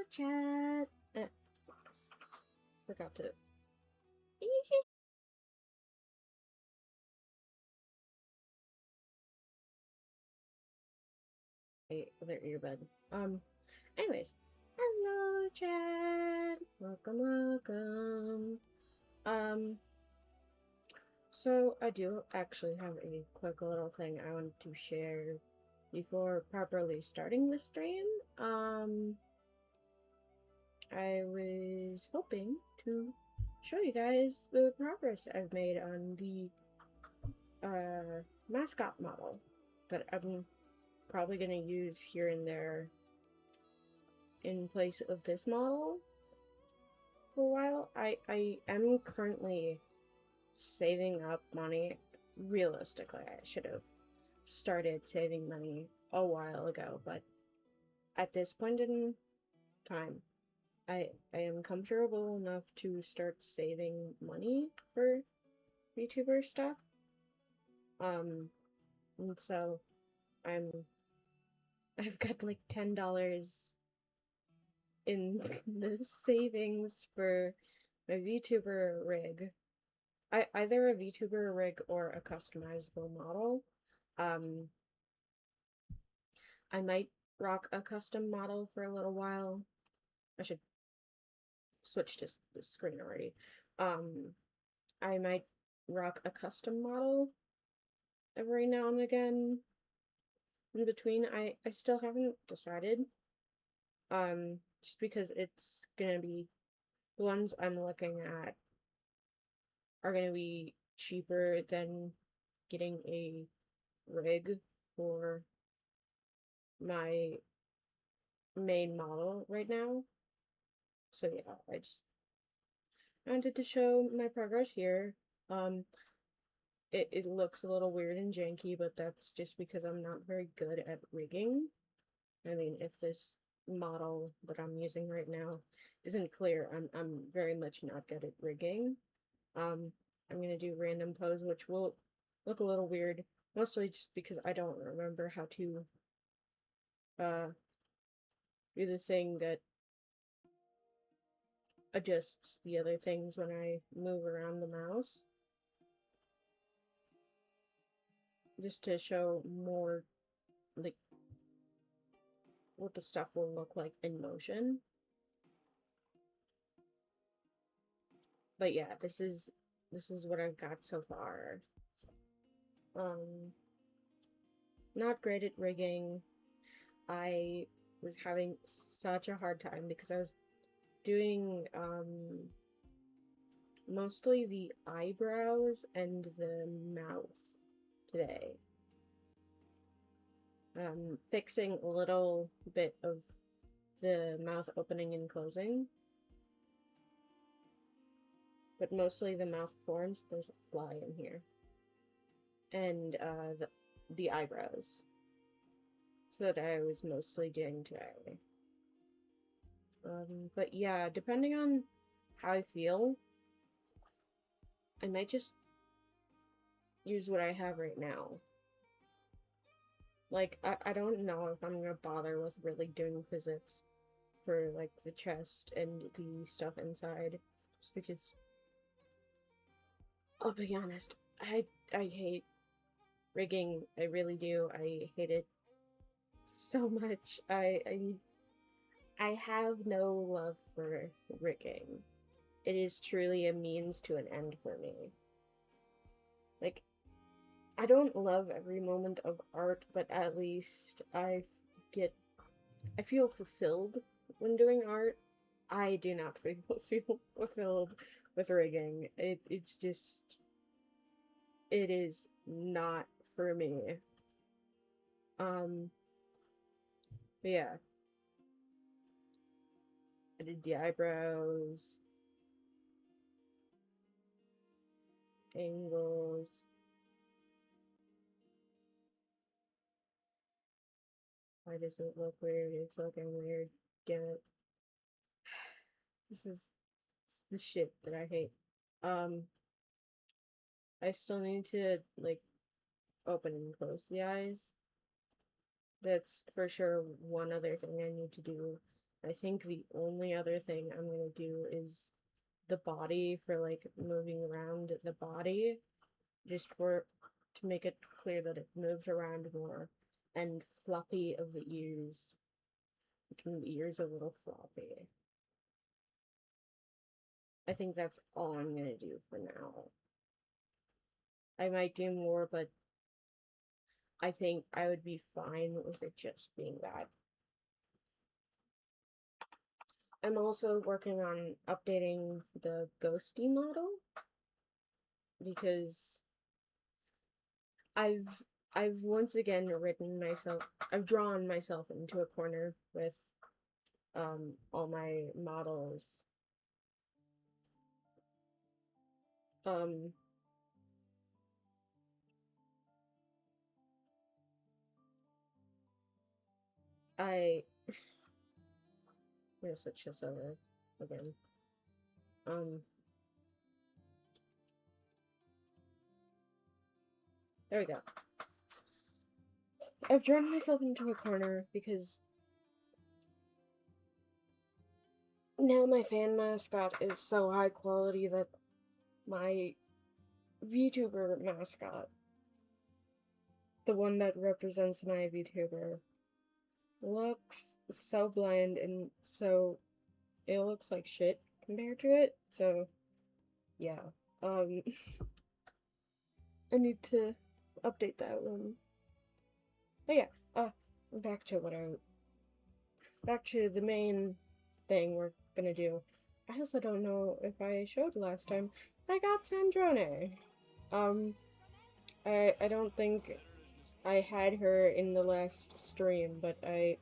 chat. Forgot to. Other earbud. Anyways. Hello, chat. Welcome. So I do actually have a quick little thing I want to share before properly starting the stream. I was hoping to show you guys the progress I've made on the mascot model that I'm probably gonna use here and there in place of this model for a while. I am currently saving up money. Realistically, I should have started saving money a while ago, but at this point in time, I am comfortable enough to start saving money for VTuber stuff. And so I've got like $10 in the savings for my VTuber rig. Either a VTuber rig or a customizable model. I might rock a custom model for a little while. I should switch to the screen already. I might rock a custom model every now and again. In between, I still haven't decided. Just because it's gonna be the ones I'm looking at are gonna be cheaper than getting a rig for my main model right now. So yeah, I wanted to show my progress here. It looks a little weird and janky, but that's just because I'm not very good at rigging. I mean, if this model that I'm using right now isn't clear, I'm very much not good at rigging. I'm gonna do random pose, which will look a little weird, mostly just because I don't remember how to do the thing that adjusts the other things when I move around the mouse. Just to show more, like, what the stuff will look like in motion. But yeah, this is what I've got so far. Not great at rigging. I was having such a hard time because I was doing mostly the eyebrows and the mouth today. Fixing a little bit of the mouth opening and closing, but mostly the mouth forms. There's a fly in here. And the eyebrows. So that I was mostly doing today. But yeah, depending on how I feel, I might just use what I have right now. Like, I don't know if I'm gonna bother with really doing physics for, like, the chest and the stuff inside. Just because, I'll be honest, I hate rigging. I really do. I hate it so much. I have no love for rigging. It is truly a means to an end for me. Like, I don't love every moment of art, but at least I feel fulfilled when doing art. I do not feel fulfilled with rigging. It's just, it is not for me. But yeah. I did the eyebrows, angles. Why does it look weird? It's looking weird. Damn it. This is the shit that I hate. I still need to, like, open and close the eyes. That's for sure one other thing I need to do. I think the only other thing I'm gonna do is the body for like moving around the body, just for to make it clear that it moves around more, and floppy of the ears, making the ears a little floppy. I think that's all I'm gonna do for now. I might do more, but I think I would be fine with it just being that. I'm also working on updating the ghosty model because I've I've once again I've drawn myself into a corner with all my models. Um I I'm gonna switch this over again. Um there we go. I've drawn myself into a corner because now my fan mascot is so high quality that my VTuber mascot, the one that represents my VTuber, looks so bland and so it looks like shit compared to it. So yeah, um, I need to update that one. But yeah, back to back to the main thing we're gonna do. I also don't know if I showed last time. I got Sandrone. Um, I don't think I had her in the last stream, but I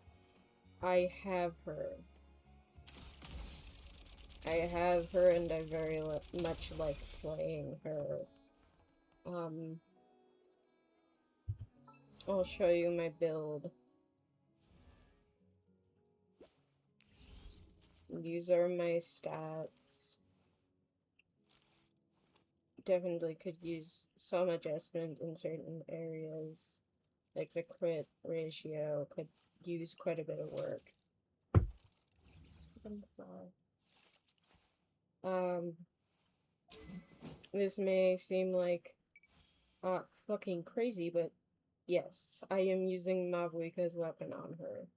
have her. I have her, and I very much like playing her. I'll show you my build. These are my stats. Definitely could use some adjustment in certain areas. Like the crit ratio could use quite a bit of work. This may seem like fucking crazy, but yes, I am using Mavlika's weapon on her.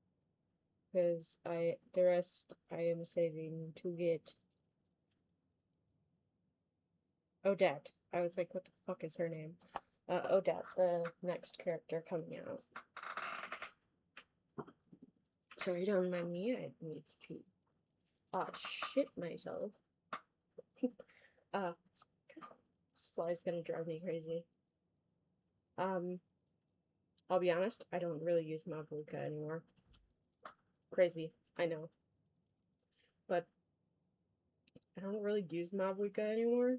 Because the rest I am saving to get Odette. I was like, what the fuck is her name? Odette, the next character coming out. Sorry, don't mind me, I need to, shit myself. This fly's gonna drive me crazy. I'll be honest, I don't really use Mavlika anymore. Crazy, I know. But I don't really use Mavlika anymore.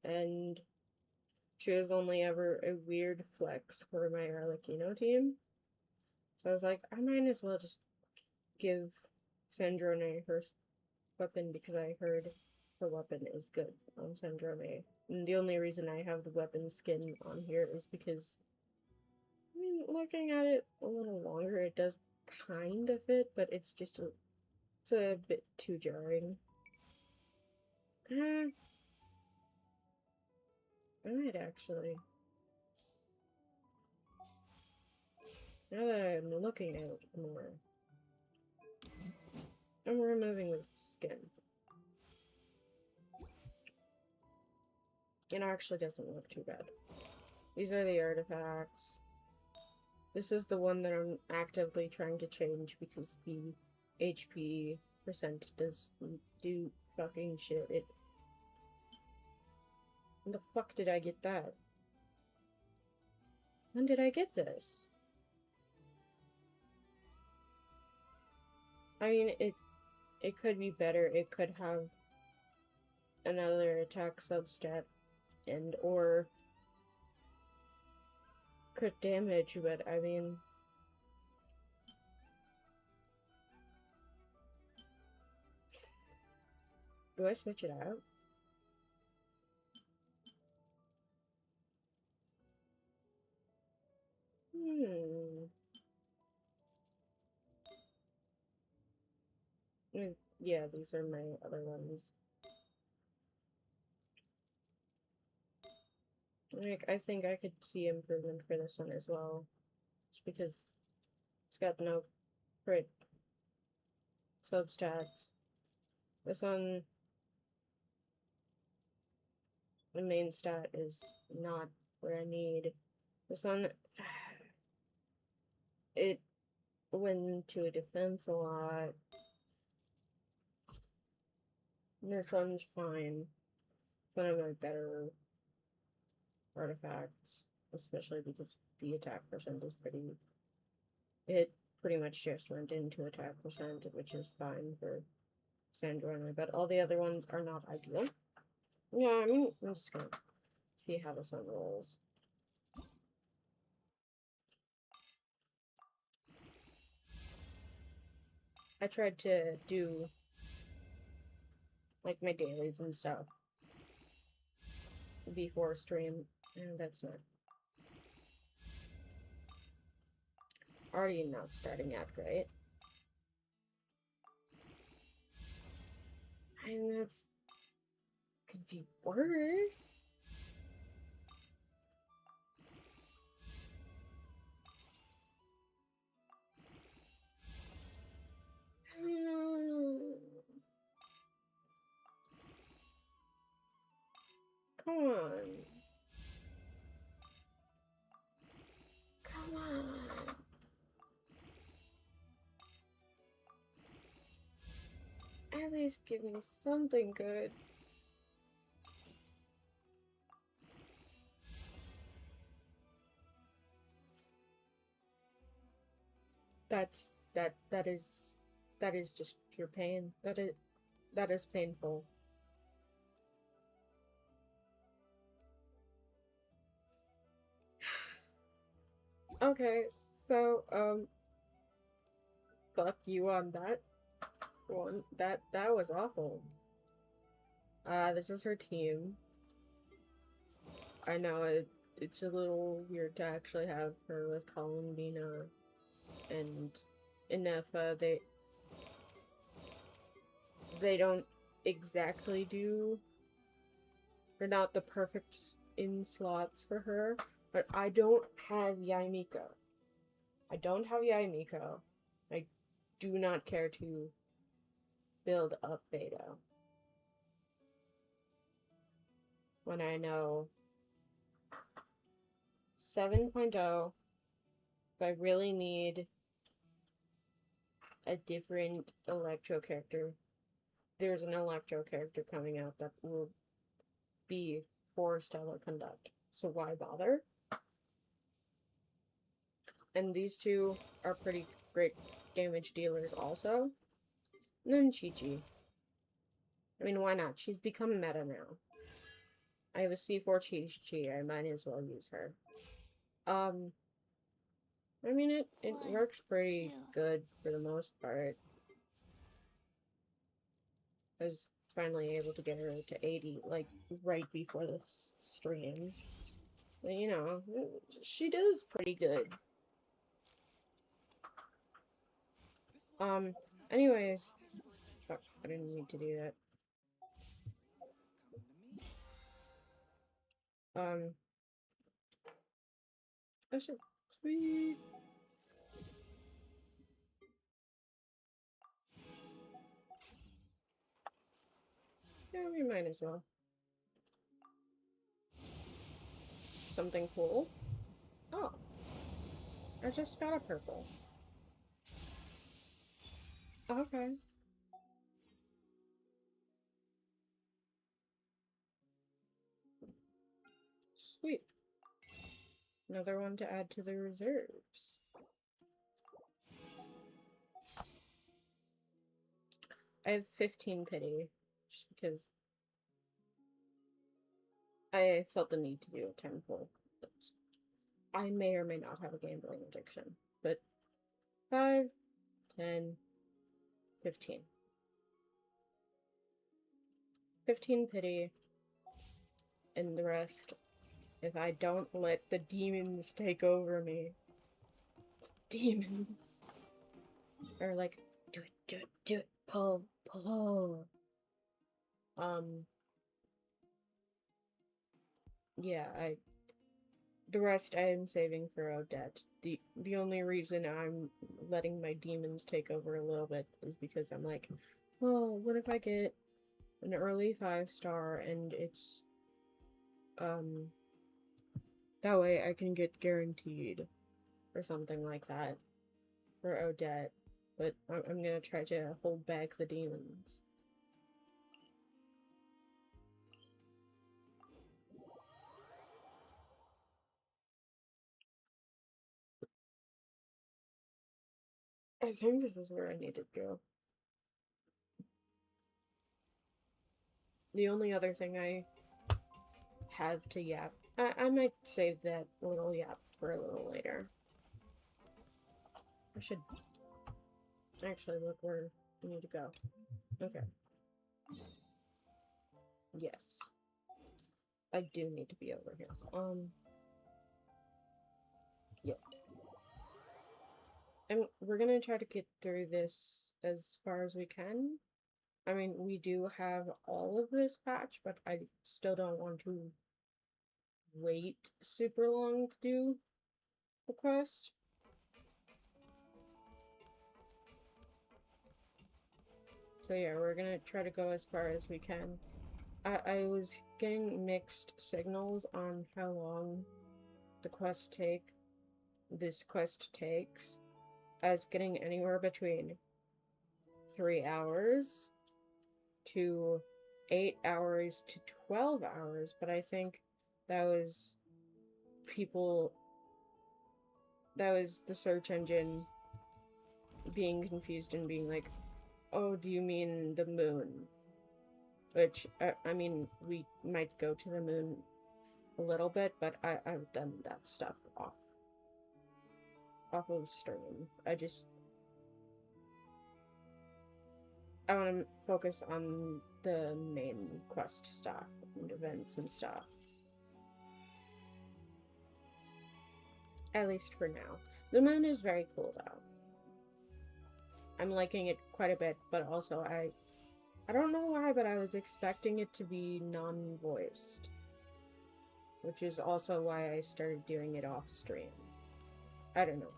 And she was only ever a weird flex for my Arlecchino team. So I was like, I might as well just give Sandrone her weapon because I heard her weapon is good on Sandrone. And the only reason I have the weapon skin on here is because, I mean, looking at it a little longer, it does kind of fit, but it's just it's a bit too jarring. I might actually. Now that I'm looking at it more, I'm removing the skin. It actually doesn't look too bad. These are the artifacts. This is the one that I'm actively trying to change because the HP percent does do fucking shit. When the fuck did I get that? When did I get this? I mean, it could be better. It could have another attack substat and or crit damage, but I mean, do I switch it out? Yeah, these are my other ones. Like, I think I could see improvement for this one as well. Just because it's got no crit substats. This one, the main stat is not where I need. This one, it went into a defense a lot. This one's fine. It's one of my better artifacts, especially because the attack percent is pretty. It pretty much just went into attack percent, which is fine for Sandrona, but all the other ones are not ideal. Yeah, I mean, I'm just gonna see how this one rolls. I tried to do like my dailies and stuff before stream, and that's not already not starting out great. I mean, that's could be worse. Come on. Come on. At least give me something good. That is just pure pain. That is painful. Okay, so fuck you on that one. That was awful. This is her team. I know it's a little weird to actually have her with Columbina and Inefa. They don't exactly do. They're not the perfect in slots for her, but I don't have Yaimiko. I don't have Yaimiko. I do not care to build up Beta when I know 7.0, if I really need a different Electro character, there's an Electro character coming out that will be for Stellar Conduct. So why bother? And these two are pretty great damage dealers also. And then Chi-Chi. I mean, why not? She's become meta now. I have a C4 Chi-Chi, I might as well use her. I mean, it works pretty good for the most part. I was finally able to get her to 80, like, right before this stream. But, you know, she does pretty good. Anyways. Fuck, I didn't need to do that. Oh shit. Sweet. Yeah, we might as well. Something cool? Oh. I just got a purple. Okay. Sweet. Another one to add to the reserves. I have 15 pity, just because I felt the need to do a 10 pull. I may or may not have a gambling addiction, but 5, 10, 15. 15 pity, and the rest, if I don't let the demons take over me. Demons. Or like, do it, do it, do it. Pull. Um, yeah, the rest I am saving for Odette. The only reason I'm letting my demons take over a little bit is because I'm like, well, what if I get an early 5-star and it's that way I can get guaranteed or something like that for Odette. But I'm gonna try to hold back the demons. I think this is where I need to go. The only other thing I have to yap, I might save that little yap for a little later. I should actually look where we need to go. Okay. Yes. I do need to be over here. Yeah. And we're gonna try to get through this as far as we can. I mean, we do have all of this patch, but I still don't want to wait super long to do the quest. So yeah, we're gonna try to go as far as we can. I was getting mixed signals on how long this quest takes. I was getting anywhere between 3 hours to 8 hours to 12 hours, but I think that was the search engine being confused and being like, oh, do you mean the moon? Which, I mean, we might go to the moon a little bit, but I've done that stuff off of stream. I want to focus on the main quest stuff and events and stuff. At least for now. The moon is very cool, though. I'm liking it quite a bit, but also I don't know why, but I was expecting it to be non-voiced. Which is also why I started doing it off stream. I don't know.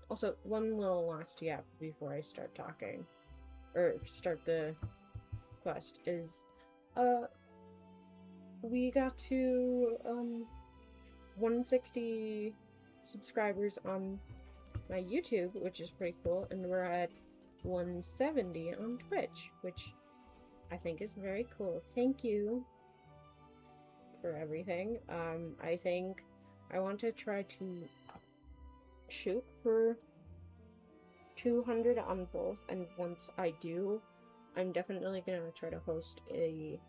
Also, one little last yap before I start talking. Or start the quest is, we got to, 160 subscribers on my YouTube, which is pretty cool, and we're at 170 on Twitch, which I think is very cool. Thank you for everything. I think I want to try to shoot for 200 on both, and once I do, I'm definitely gonna try to host a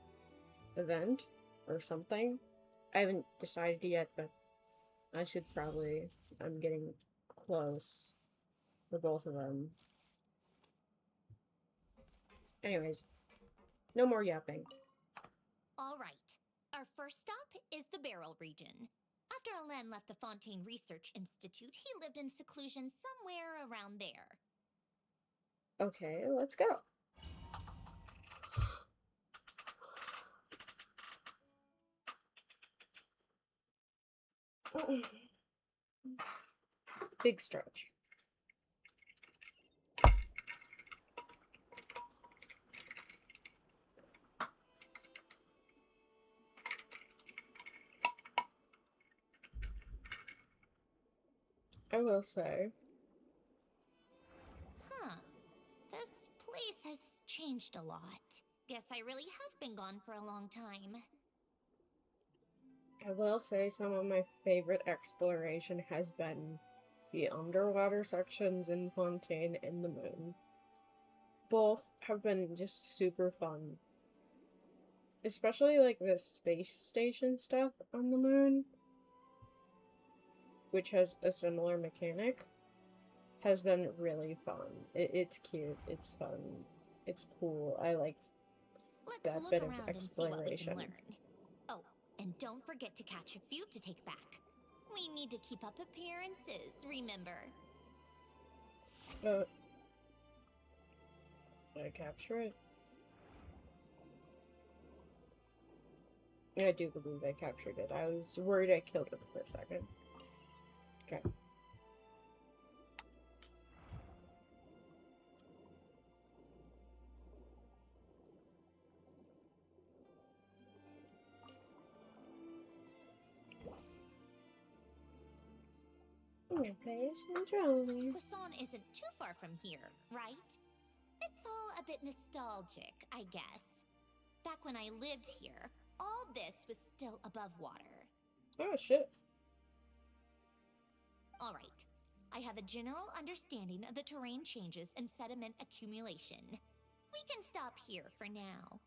event or something. I haven't decided yet, but I should probably. I'm getting close for both of them. Anyways, no more yapping. All right. Our first stop is the Beryl region. After Alain left the Fontaine Research Institute, he lived in seclusion somewhere around there. Okay, let's go. Big stretch. I will say. Huh. This place has changed a lot. Guess I really have been gone for a long time. I will say some of my favorite exploration has been the underwater sections in Fontaine and the Moon. Both have been just super fun. Especially like the space station stuff on the moon, which has a similar mechanic, has been really fun. It's cute, it's fun, it's cool. I like that Let's bit look of around exploration. and see what we can learn. Oh, and don't forget to catch a few to take back. We need to keep up appearances, remember? Did I capture it? I do believe I captured it. I was worried I killed it for a second. Okay. I'm gonna play some drone. Poisson isn't too far from here, right? It's all a bit nostalgic, I guess. Back when I lived here, all this was still above water. Oh, shit. All right. I have a general understanding of the terrain changes and sediment accumulation. We can stop here for now.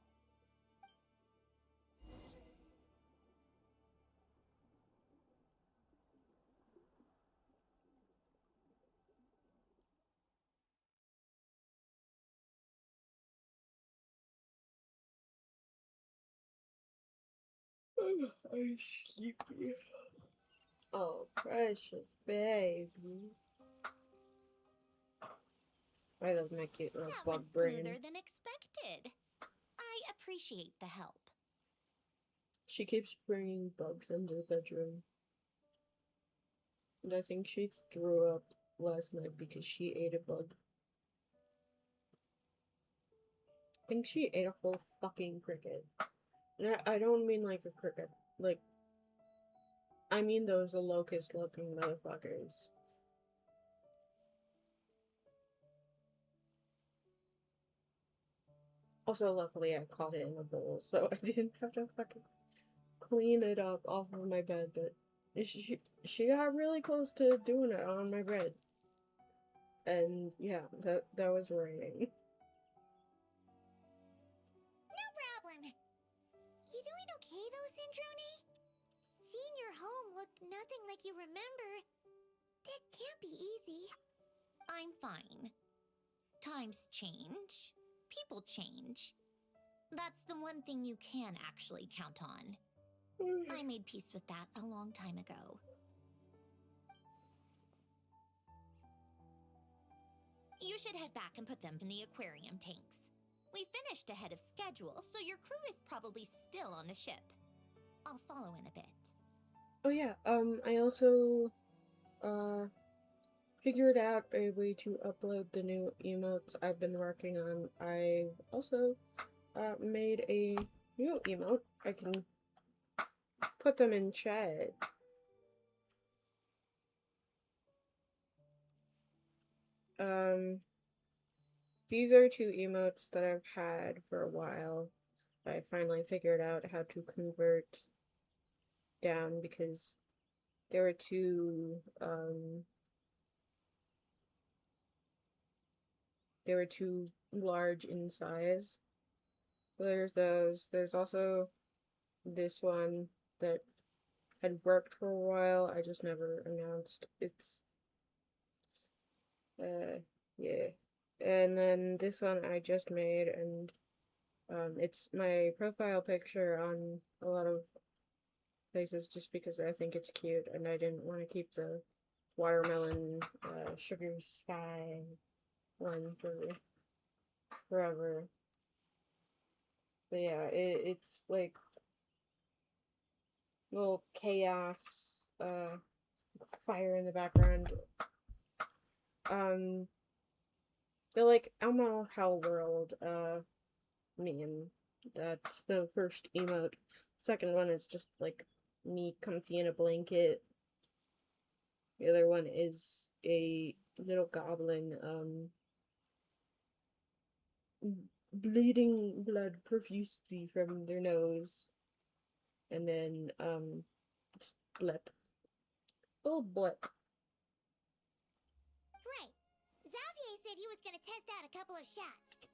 I'm sleepy. Oh, precious baby. I love my cute little That bug went brain. smoother than expected. I appreciate the help. She keeps bringing bugs into the bedroom. And I think she threw up last night because she ate a bug. I think she ate a whole fucking cricket. And I don't mean like a cricket. Like, I mean those locust-looking motherfuckers. Also, luckily I caught it in a bowl, so I didn't have to fucking clean it up off of my bed, but she got really close to doing it on my bed. And yeah, that was raining. No problem. You doing okay though, Syndrome? Seeing your home look nothing like you remember, that can't be easy. I'm fine. Times change. People change. That's the one thing you can actually count on. I made peace with that a long time ago. You should head back and put them in the aquarium tanks. We finished ahead of schedule, so your crew is probably still on the ship. I'll follow in a bit. Oh yeah, I also figured out a way to upload the new emotes I've been working on. I've also made a new emote. I can put them in chat. These are two emotes that I've had for a while. I finally figured out how to convert down because there were too large in size. So there's those. There's also this one that had worked for a while. I just never announced. It's yeah. And then this one I just made, and it's my profile picture on a lot of places just because I think it's cute, and I didn't want to keep the watermelon sugar sky one for forever. But yeah, it's like little chaos, fire in the background. They're like Elmo Hell World, meme. That's the first emote. Second one is just like me comfy in a blanket. The other one is a little goblin, bleeding blood profusely from their nose. And then, just blip. Little blip. Right. Xavier said he was gonna test out a couple of shots.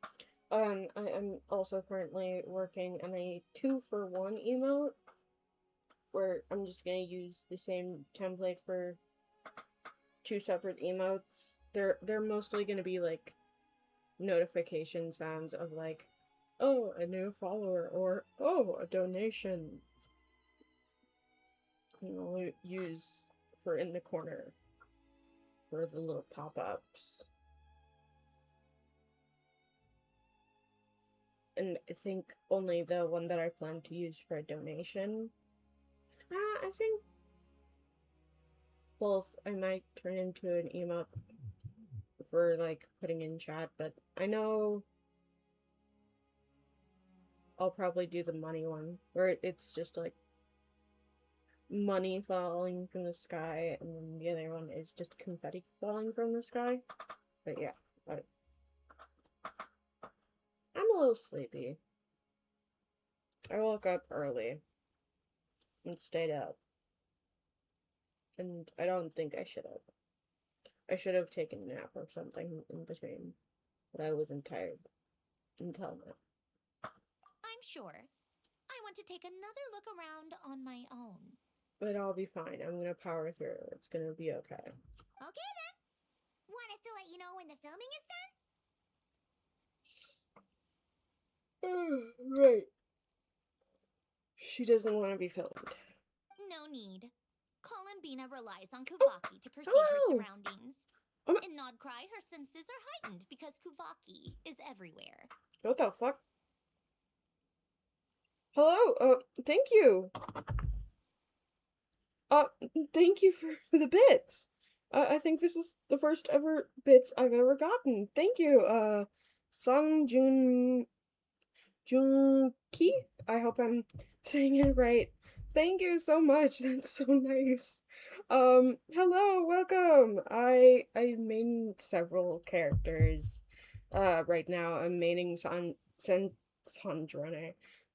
I am also currently working on a 2-for-1 emote, where I'm just gonna use the same template for two separate emotes. They're mostly gonna be like notification sounds of like, oh, a new follower, or oh, a donation. And I'll use for in the corner for the little pop-ups. and I think only the one that I plan to use for a donation. I think both. I might turn into an emote for, like, putting in chat, but I know I'll probably do the money one, where it's just, like, money falling from the sky, and then the other one is just confetti falling from the sky. But yeah, I'm a little sleepy. I woke up early and stayed up, and I don't think I should have. I should have taken a nap or something in between, but I wasn't tired until now. I'm sure. I want to take another look around on my own. But I'll be fine. I'm gonna power through. It's gonna be okay. Okay then. Want us to let you know when the filming is done? Right. She doesn't want to be filmed. No need. Columbina relies on Kuvaki to perceive her hello! surroundings. Oh my- In Nodcry, her senses are heightened because Kuvaki is everywhere. What the fuck? Hello, thank you. Uh, thank you for the bits. I think this is the first ever bits I've ever gotten. Thank you, Sung Junki? I hope I'm saying it right. Thank you so much. That's so nice. Hello, welcome. I main several characters. Right now I'm maining Sandrone.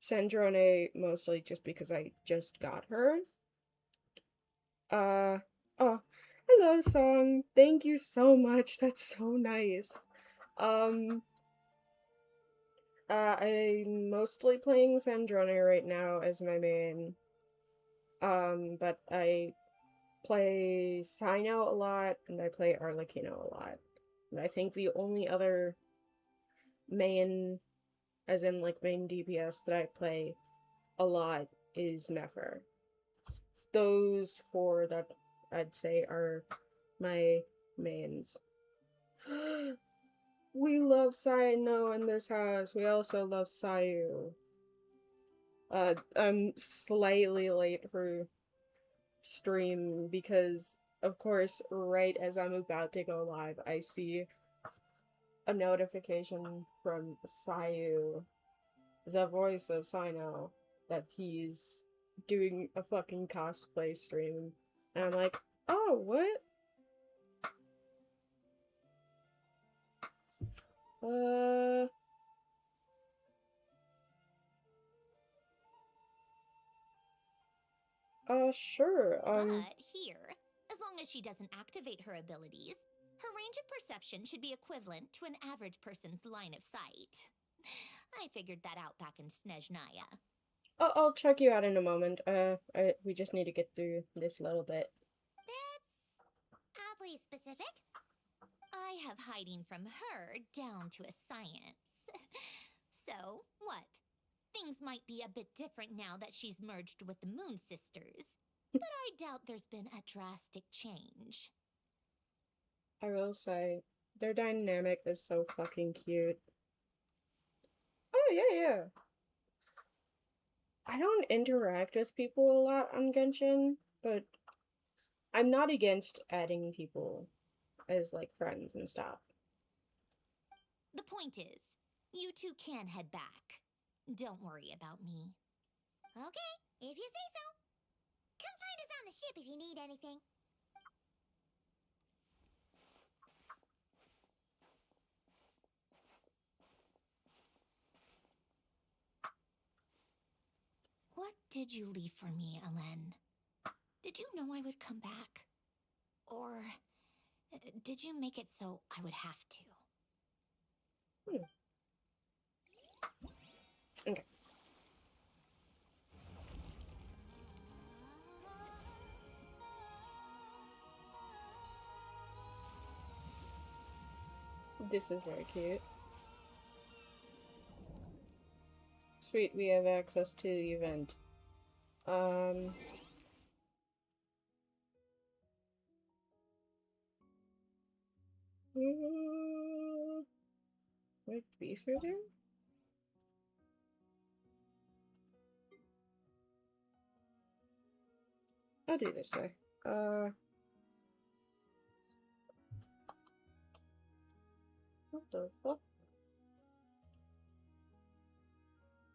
Sandrone mostly just because I just got her. Oh, hello, Song. Thank you so much. That's so nice. Um, I'm mostly playing Sandrone right now as my main. But I play Sino a lot, and I play Arlecchino a lot. And I think the only other main, as in, like, main DPS that I play a lot is Nefer. Those four that I'd say are my mains. We love Sino in this house. We also love Sayu. I'm slightly late for stream because, of course, right as I'm about to go live, I see a notification from Sayu, the voice of Sino, that he's doing a fucking cosplay stream. And I'm like, oh, what? Sure, But here, as long as she doesn't activate her abilities, her range of perception should be equivalent to an average person's line of sight. I figured that out back in Snezhnaya. I'll check you out in a moment. We just need to get through this little bit. That's oddly specific. I have hiding from her down to a science. So, what? Things might be a bit different now that she's merged with the Moon Sisters, but I doubt there's been a drastic change. I will say, their dynamic is so fucking cute. Oh, yeah. I don't interact with people a lot on Genshin, but I'm not against adding people as, like, friends and stuff. The point is, you two can head back. Don't worry about me. Okay, if you say so. Come find us on the ship if you need anything. What did you leave for me, Elen? Did you know I would come back? Or did you make it so I would have to? Okay. This is very cute. Sweet, we have access to the event. Would it be through there? I'll do this way. What the fuck?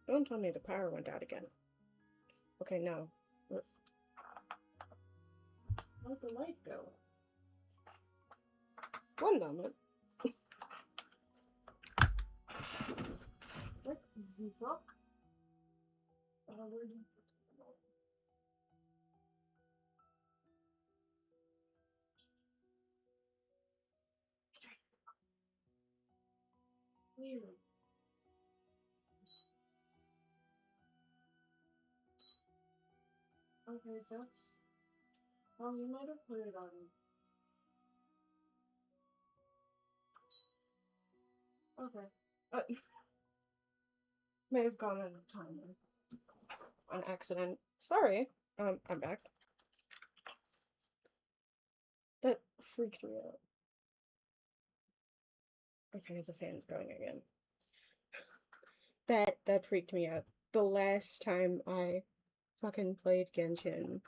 Don't tell me the power went out again. Okay, no. Where'd the light go? One moment. What the fuck? Where did you put the light? Weird. Okay, so that's... Oh, you might have put it on. Okay. Might have gone out of time on accident. Sorry. I'm back. That freaked me out. Okay, the fan's going again. That freaked me out. The last time I fucking played Genshin,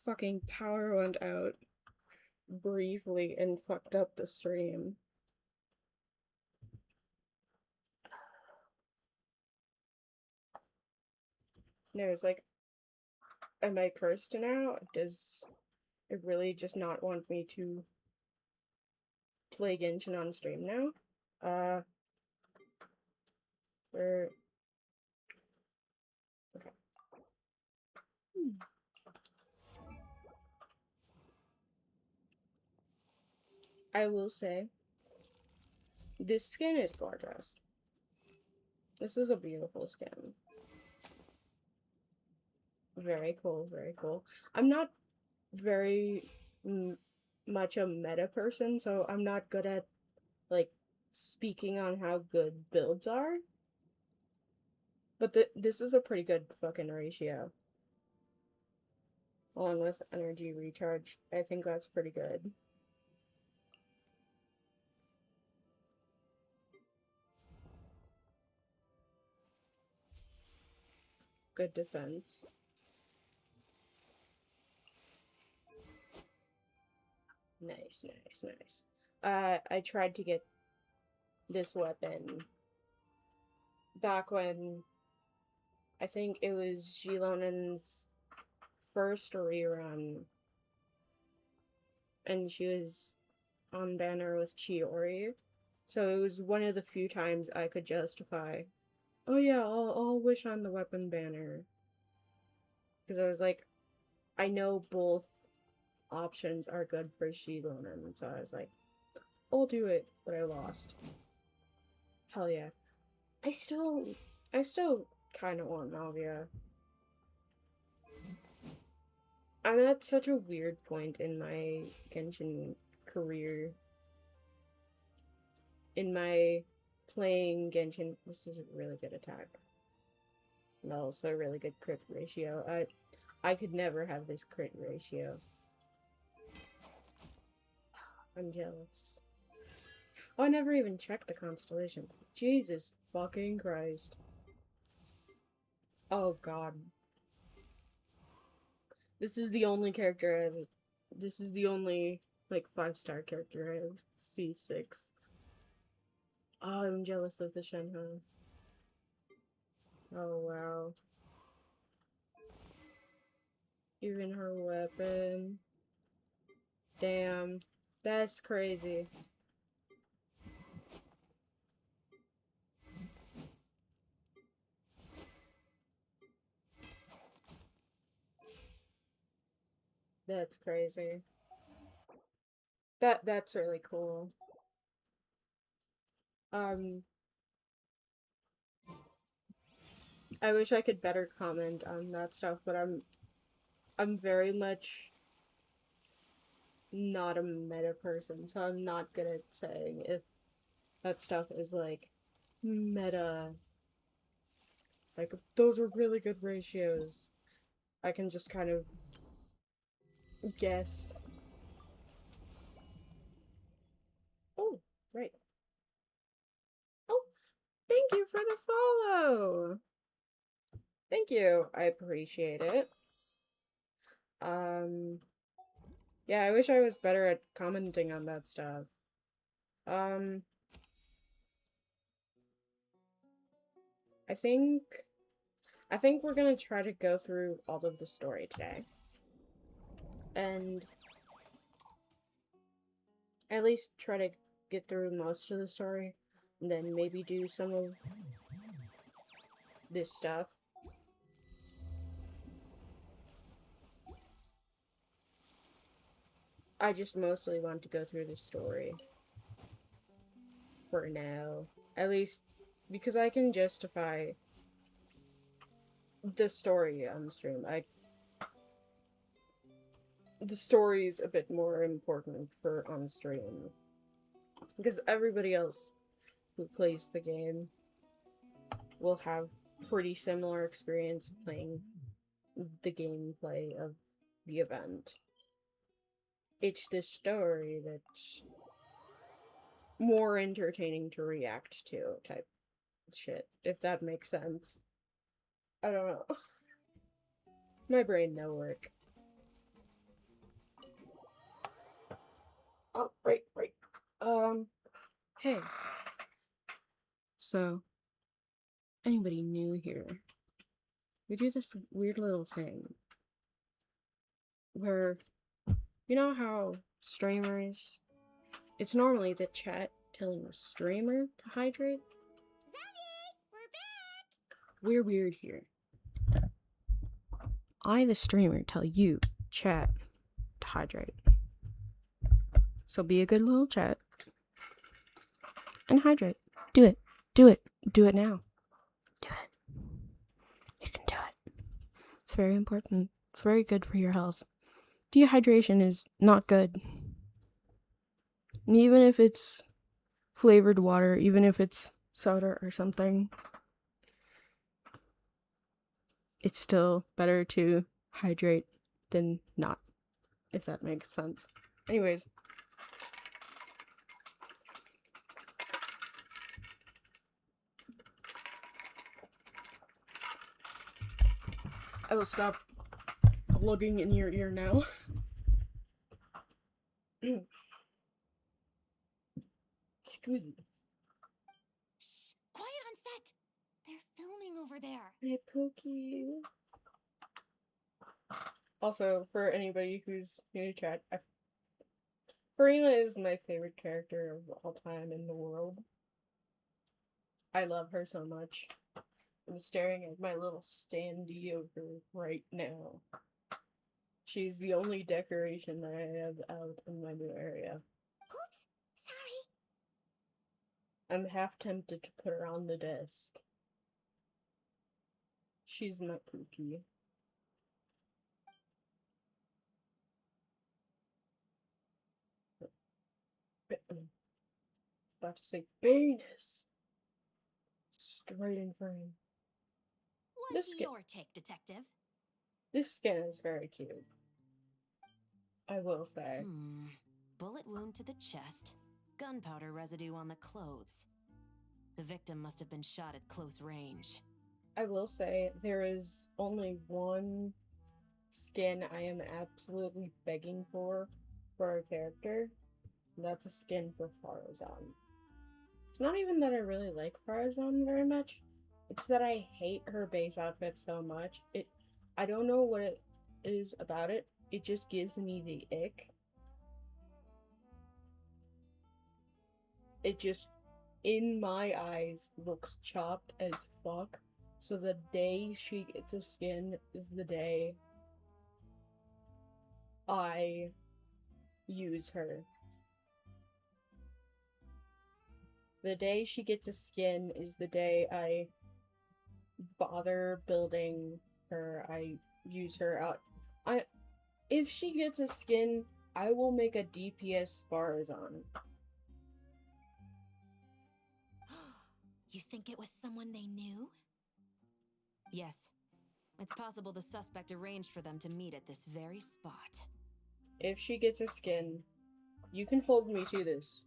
fucking power went out briefly and fucked up the stream. No, it's like, am I cursed now? Does it really just not want me to play Genshin on stream now? Where... Okay. I will say, this skin is gorgeous. This is a beautiful skin. Very cool, very cool. I'm not very much a meta person, so I'm not good at, like, speaking on how good builds are. But this is a pretty good fucking ratio. Along with energy recharge, I think that's pretty good. Good defense. Nice, nice, nice. I tried to get this weapon back when I think it was Gilonen's first rerun, and she was on banner with Chiori, so it was one of the few times I could justify, oh yeah, I'll wish on the weapon banner, because I was like, I know both options are good for Gilonen, so I was like, I'll do it, but I lost. Hell yeah. I still kind of want Navia. I'm at such a weird point in my Genshin career. In my playing Genshin, this is a really good attack. And also a really good crit ratio. I could never have this crit ratio. I'm jealous. Oh, I never even checked the constellations. Jesus fucking Christ. Oh god. This is the only character I have. This is the only, like, 5-star character I have C6. Oh, I'm jealous of the Shenhe. Oh, wow. Even her weapon. Damn. That's crazy. That's crazy. That's really cool. I wish I could better comment on that stuff, but I'm very much not a meta person, so I'm not good at saying if that stuff is, like, meta. Like, those are really good ratios. I can just kind of guess. Oh, right. Oh, thank you for the follow! Thank you, I appreciate it. Yeah, I wish I was better at commenting on that stuff. Um, I think we're gonna try to go through all of the story today. And at least try to get through most of the story, and then maybe do some of this stuff. I just mostly want to go through the story for now. At least because I can justify the story on the stream. The story's a bit more important for on stream. Because everybody else who plays the game will have pretty similar experience playing the gameplay of the event. It's the story that's more entertaining to react to type shit, if that makes sense. I don't know. My brain no work. Oh, right. Hey. So, anybody new here? We do this weird little thing where, you know how streamers, it's normally the chat telling the streamer to hydrate? Xavier, we're back! We're weird here. I, the streamer, tell you, chat, to hydrate. So be a good little chat and hydrate. Do it. Do it. Do it now. Do it. You can do it. It's very important. It's very good for your health. Dehydration is not good. And even if it's flavored water, even if it's soda or something, it's still better to hydrate than not, if that makes sense. Anyways. I will stop lugging in your ear now. Excuse me. Shh! Quiet on set! They're filming over there. Hey, Pookie. Also, for anybody who's new to chat, Farina is my favorite character of all time in the world. I love her so much. I'm staring at my little standee over right now. She's the only decoration that I have out in my new area. Oops! Sorry. I'm half tempted to put her on the desk. She's my Pookie. I was about to say Venus. Straight in frame. What's your take, Detective? This skin is very cute, I will say. Bullet wound to the chest. Gunpowder residue on the clothes. The victim must have been shot at close range. I will say there is only one skin I am absolutely begging for our character. And that's a skin for Farazan. It's not even that I really like Farazan very much. It's that I hate her base outfit so much. I don't know what it is about it. It just gives me the ick. It just, in my eyes, looks chopped as fuck. So the day she gets a skin is the day I use her. The day she gets a skin is the day I bother building her. I use her out. If she gets a skin, I will make a DPS Farazan. You think it was someone they knew? Yes. It's possible the suspect arranged for them to meet at this very spot. If she gets a skin, you can hold me to this.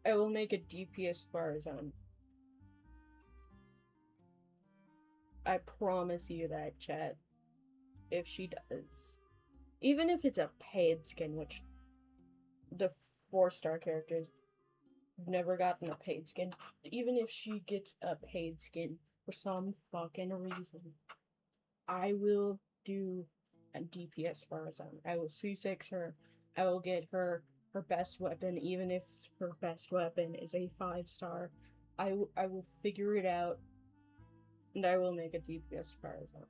I will make a DPS Farazan. I promise you that, chat. if she does. Even if it's a paid skin, which the 4-star characters have never gotten a paid skin. Even if she gets a paid skin for some fucking reason, I will do a DPS Farazan. I will C6 her. I will get her her best weapon, even if her best weapon is a 5-star. I will figure it out, and I will make a DPS Farazan.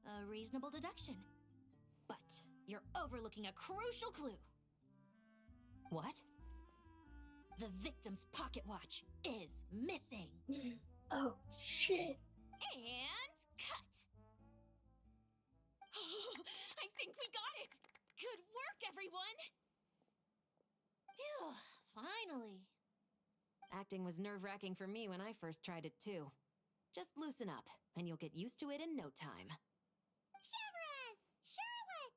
A reasonable deduction. But you're overlooking a crucial clue. What? The victim's pocket watch is missing. Oh, shit. And cut. I think we got it. Good work, everyone. Phew, finally. Acting was nerve-wracking for me when I first tried it too. Just loosen up, and you'll get used to it in no time. Chevres! Charlotte!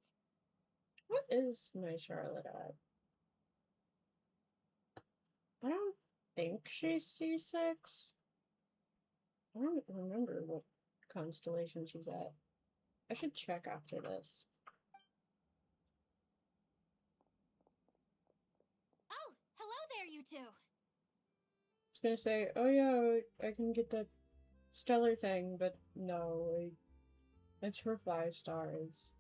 What is my Charlotte at? I don't think she's C6. I don't remember what constellation she's at. I should check after this. Oh, hello there, you two. I was gonna say, oh yeah, I can get that stellar thing, but no, it's for 5 stars.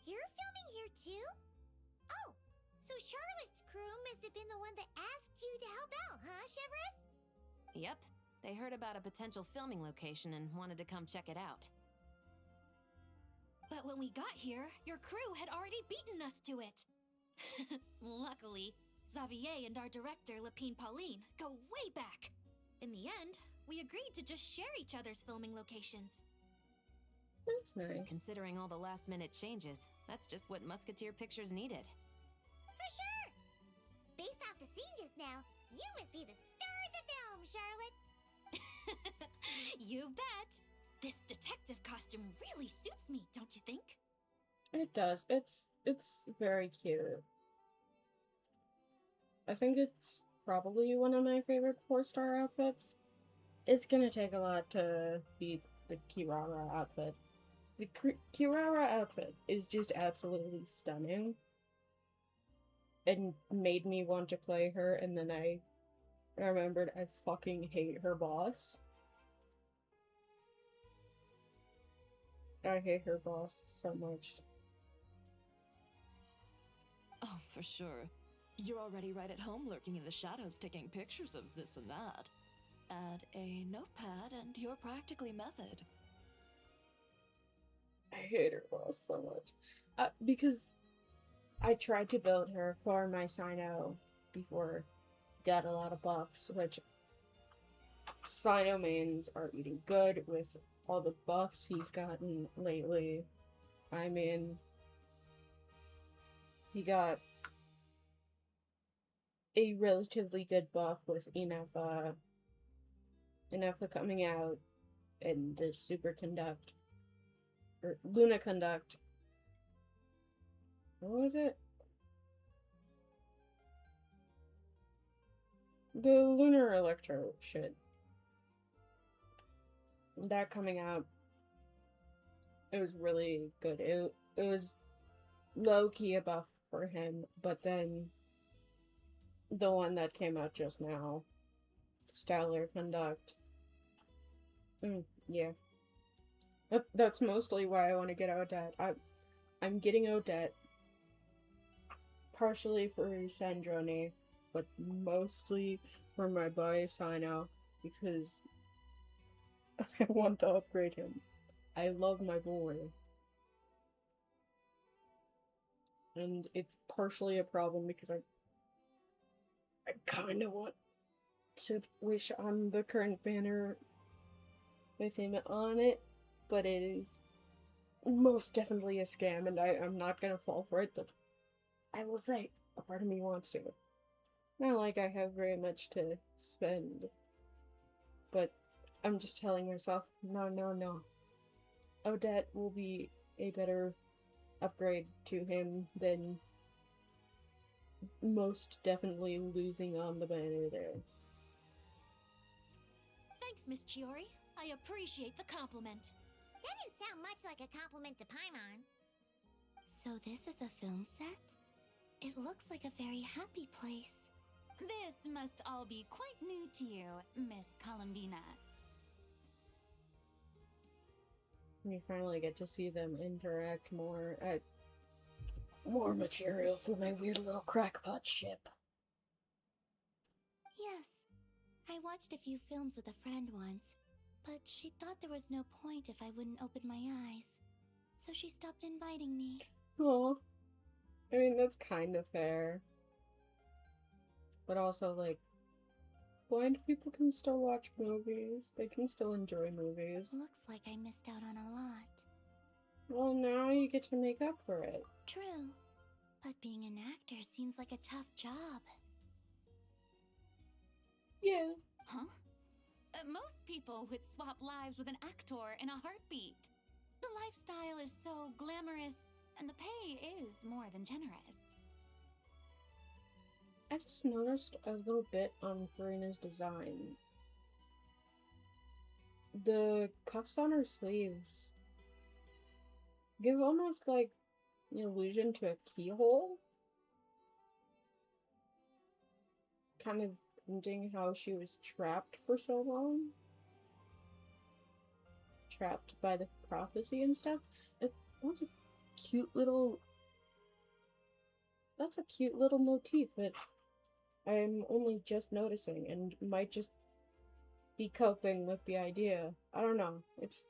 You're filming here too? Oh, so Charlotte's crew must have been the one that asked you to help out, huh, Chevres? Yep, they heard about a potential filming location and wanted to come check it out. But when we got here, your crew had already beaten us to it. Luckily, Xavier and our director, Lapine Pauline, go way back. In the end, we agreed to just share each other's filming locations. That's nice. Considering all the last-minute changes, that's just what Musketeer Pictures needed. For sure! Based off the scene just now, you must be the star of the film, Charlotte! You bet! This detective costume really suits me, don't you think? It does. It's very cute. I think it's probably one of my favorite 4-star outfits. It's gonna take a lot to beat the Kirara outfit. The Kirara outfit is just absolutely stunning. And made me want to play her, and then I remembered I fucking hate her boss. I hate her boss so much. Oh, for sure. You're already right at home lurking in the shadows taking pictures of this and that. Add a notepad and you're practically method. I hate her boss so much. Because I tried to build her for my Sino before got a lot of buffs, which Sino mains are eating good with all the buffs he's gotten lately. I mean, he got a relatively good buff with Inefa coming out and the Superconduct or Luna Conduct. What was it? The Lunar Electro shit. That coming out, it was really good. It was low-key a buff for him, but then the one that came out just now, Stellar Conduct. Yeah. That's mostly why I want to get Odette. I'm getting Odette partially for Sandrone, but mostly for my boy Sino, because I want to upgrade him. I love my boy. And it's partially a problem because I kind of want to wish on the current banner with him on it, but it is most definitely a scam, and I'm not gonna fall for it, but I will say, a part of me wants to. Not like I have very much to spend, but I'm just telling myself, no. Odette will be a better upgrade to him than most definitely losing on the banner there. Thanks, Miss Chiori. I appreciate the compliment. That didn't sound much like a compliment to Paimon. So this is a film set? It looks like a very happy place. This must all be quite new to you, Miss Columbina. We finally get to see them interact more. More material for my weird little crackpot ship. Yes. I watched a few films with a friend once, but she thought there was no point if I wouldn't open my eyes. So she stopped inviting me. Aw. I mean, that's kind of fair. But also, like, blind people can still watch movies. They can still enjoy movies. Looks like I missed out on a lot. Well, now you get to make up for it. True. But being an actor seems like a tough job. Yeah. Huh? Most people would swap lives with an actor in a heartbeat. The lifestyle is so glamorous, and the pay is more than generous. I just noticed a little bit on Farina's design. The cuffs on her sleeves give almost like an allusion to a keyhole. Kind of hinting how she was trapped for so long. Trapped by the prophecy and stuff. That's a cute little... That's a cute little motif that I'm only just noticing and might just be coping with the idea. I don't know. It's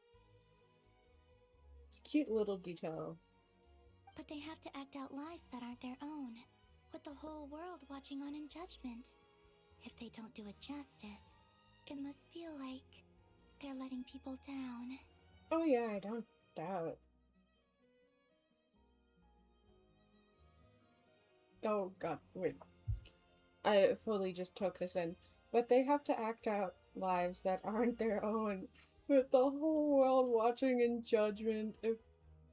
a cute little detail. But they have to act out lives that aren't their own, with the whole world watching on in judgment. If they don't do it justice, it must feel like they're letting people down. Oh yeah, I don't doubt. Oh god, wait. I fully just took this in. But they have to act out lives that aren't their own, with the whole world watching in judgment. If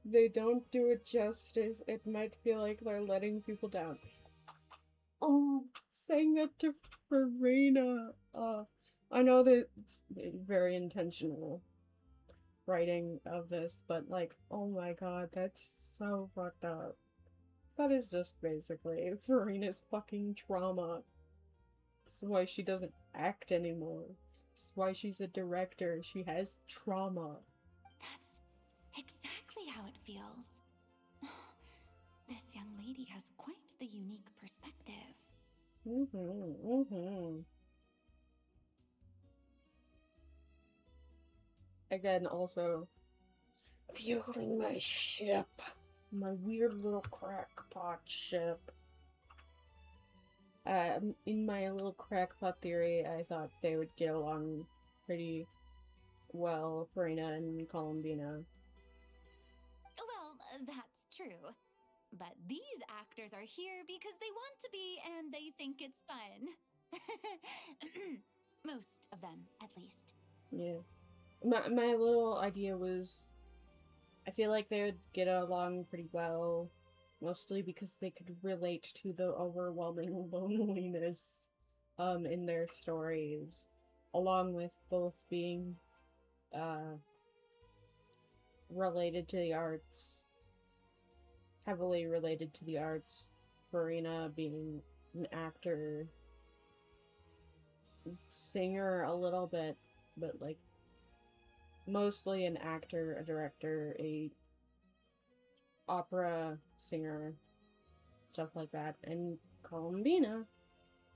they don't do it justice, it might feel like they're letting people down. Oh, saying that to Farina. I know that it's very intentional writing of this, but like, oh my god, that's so fucked up. That is just basically Farina's fucking trauma. This is why she doesn't act anymore. This is why she's a director. She has trauma. That's exactly how it feels. This young lady has quite the unique perspective. Again, also, fueling my ship. My weird little crackpot ship. In my little crackpot theory, I thought they would get along pretty well, Farina and Columbina. Well, that's true. But these actors are here because they want to be and they think it's fun. Most of them, at least. Yeah. My little idea was, I feel like they would get along pretty well, mostly because they could relate to the overwhelming loneliness in their stories, along with both being related to the arts, heavily related to the arts. Farina being an actor, singer a little bit, but like mostly an actor, a director, a opera singer, stuff like that, and Columbina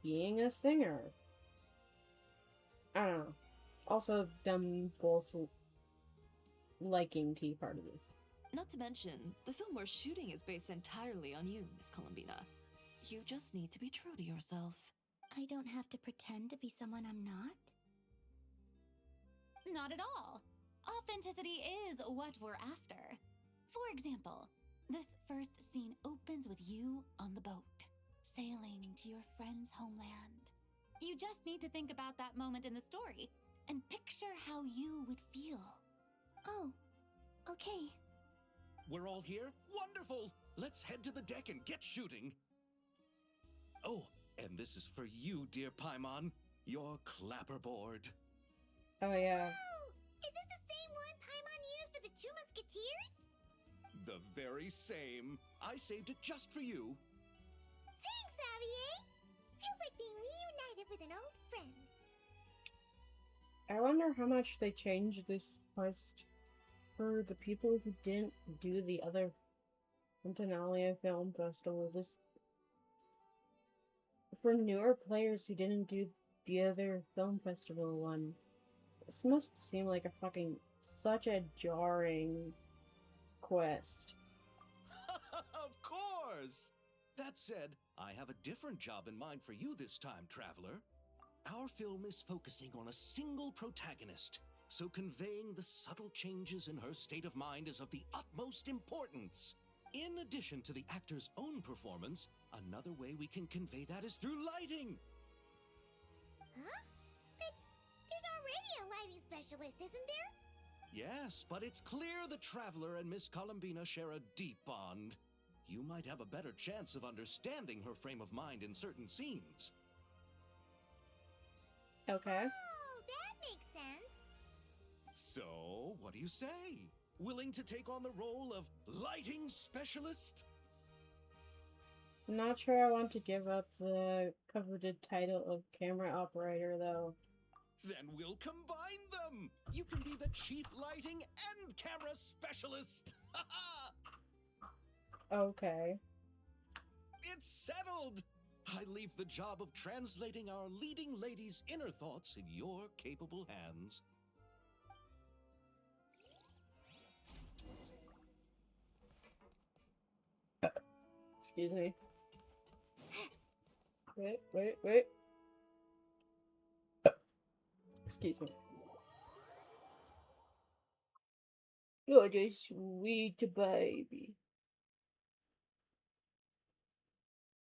being a singer. I don't know. Also, them both liking tea parties. Not to mention, the film we're shooting is based entirely on you, Miss Columbina. You just need to be true to yourself. I don't have to pretend to be someone I'm not? Not at all. Authenticity is what we're after. For example, this first scene opens with you on the boat, sailing to your friend's homeland. You just need to think about that moment in the story and picture how you would feel. Oh, okay. We're all here? Wonderful! Let's head to the deck and get shooting. Oh, and this is for you, dear Paimon, your clapperboard. Oh yeah. Oh, is this the same one Paimon used for the Musketeers? The very same. I saved it just for you. Thanks, Xavier! Feels like being reunited with an old friend. I wonder how much they changed this quest for the people who didn't do the other Fontinalia Film Festival. This for newer players who didn't do the other film festival one. This must seem like such a jarring quest. Of course! That said, I have a different job in mind for you this time, traveler. Our film is focusing on a single protagonist, so conveying the subtle changes in her state of mind is of the utmost importance. In addition to the actor's own performance, another way we can convey that is through lighting. Huh? But there's already a lighting specialist, isn't there? Yes, but it's clear the traveler and Miss Columbina share a deep bond. You might have a better chance of understanding her frame of mind in certain scenes. Okay. Oh, that makes sense. So, what do you say? Willing to take on the role of lighting specialist? Not sure I want to give up the coveted title of camera operator, though. Then we'll combine them! You can be the chief lighting and camera specialist! Okay. It's settled! I leave the job of translating our leading lady's inner thoughts in your capable hands. Excuse me. Wait. Excuse me. You're a sweet baby.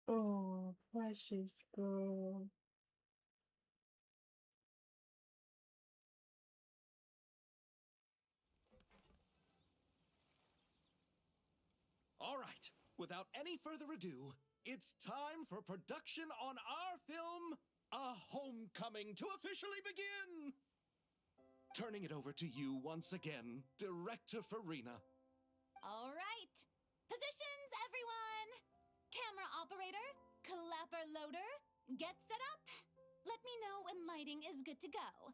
Oh, precious girl. All right, without any further ado, it's time for production on our film, A Homecoming, to officially begin! Turning it over to you once again, Director Farina. All right. Positions, everyone. Camera operator, clapper loader, get set up. Let me know when lighting is good to go.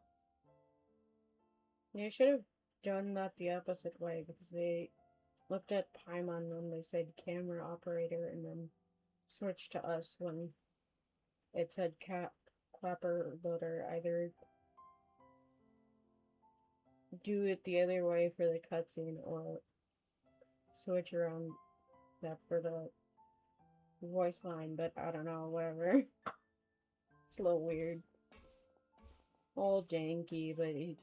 They should have done that the opposite way, because they looked at Paimon when they said camera operator and then switched to us when it said clapper loader. Either do it the other way for the cutscene or switch around that for the voice line, but I don't know, whatever. It's a little weird. All janky, but it...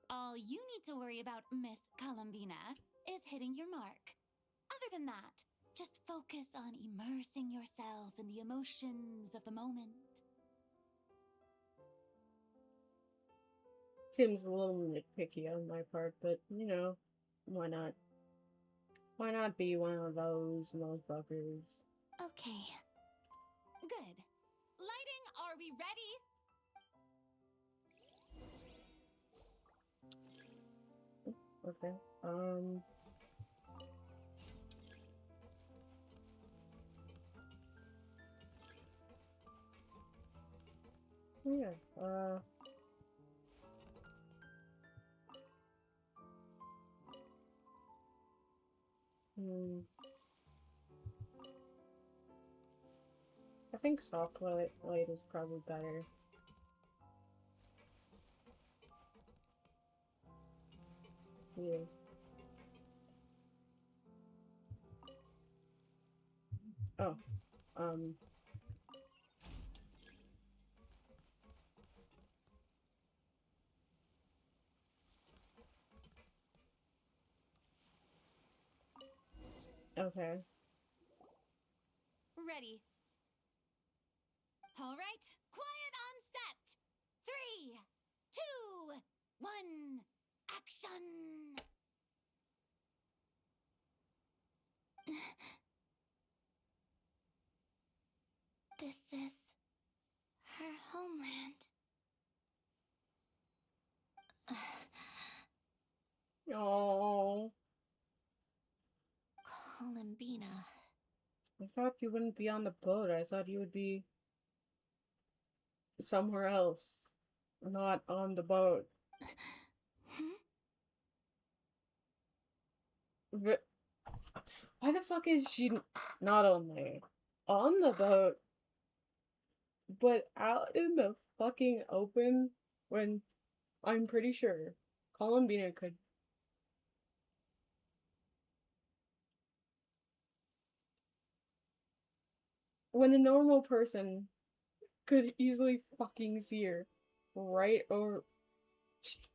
All you need to worry about, Miss Columbina, is hitting your mark. Other than that, just focus on immersing yourself in the emotions of the moment. Seems a little nitpicky on my part, but, you know, why not? Why not be one of those motherfuckers? Okay. Good. Lighting, are we ready? Okay, yeah, I think soft light is probably better. Yeah. Oh, okay. Ready. All right, quiet on set. 3, 2, 1, action! This is her homeland. Oh. I thought you wouldn't be on the boat. I thought you would be somewhere else, not on the boat. Why the fuck is she not only on the boat, but out in the fucking open when I'm pretty sure Columbina could. When a normal person could easily fucking see her right over. Just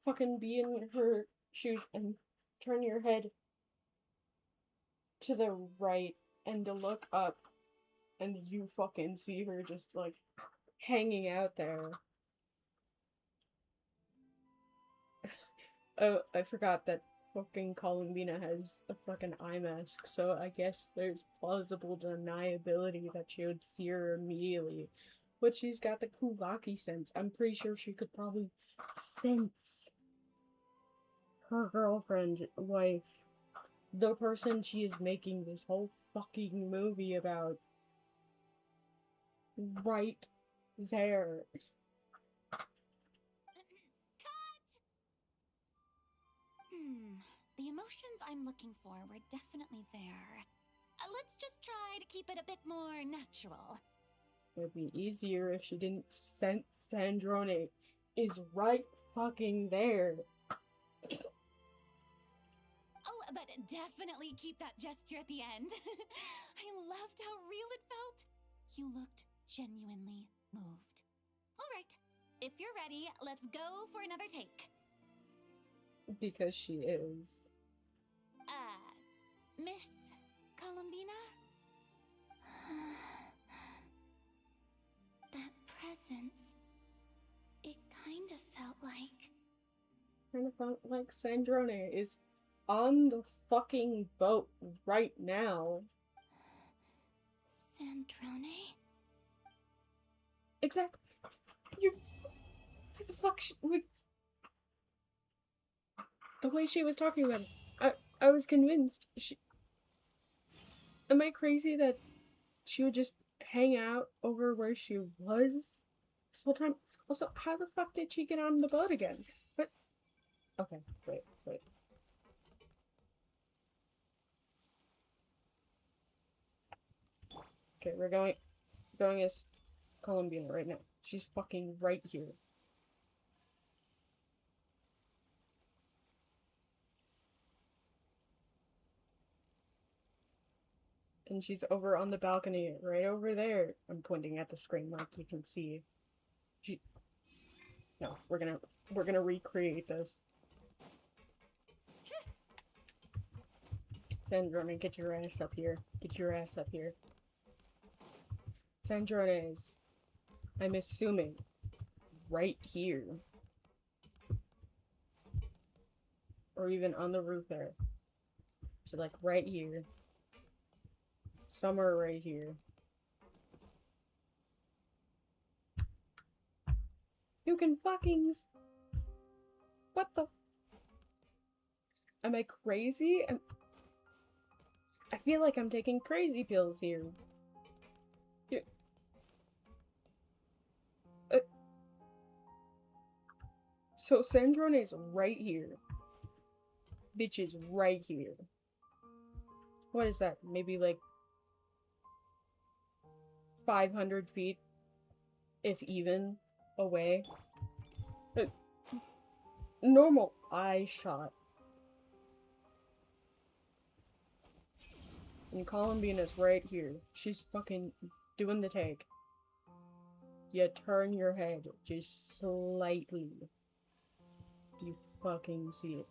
fucking be in her shoes and turn your head to the right and to look up and you fucking see her just like hanging out there. Oh, I forgot that fucking Columbina has a fucking eye mask, so I guess there's plausible deniability that she would see her immediately. But she's got the Kuvaki sense. I'm pretty sure she could probably sense her girlfriend, wife, the person she is making this whole fucking movie about, right there. The emotions I'm looking for were definitely there. Let's just try to keep it a bit more natural. It would be easier if she didn't sense Sandrone is right fucking there. Oh, but definitely keep that gesture at the end. I loved how real it felt. You looked genuinely moved. All right, if you're ready, let's go for another take. Because she is. Miss Columbina? That presence. It kind of felt like. Kind of felt like Sandrone is on the fucking boat right now. Sandrone? Exactly. You. Why the fuck would. The way she was talking about it, I was convinced she. Am I crazy that she would just hang out over where she was this whole time? Also, how the fuck did she get on the boat again? But okay, wait. Okay, we're going as Columbia right now. She's fucking right here. And she's over on the balcony, right over there. I'm pointing at the screen like you can see. No, we're gonna recreate this. Sandrone, get your ass up here. Get your ass up here. Sandrone is, I'm assuming, right here. Or even on the roof there. So like right here. Somewhere right here. You can fucking... What the... Am I crazy? I feel like I'm taking crazy pills here. So Sandrone is right here. Bitch is right here. What is that? Maybe like 500 feet, if even, away. Normal eye shot. And Columbina's right here. She's fucking doing the take. You turn your head just slightly. You fucking see it.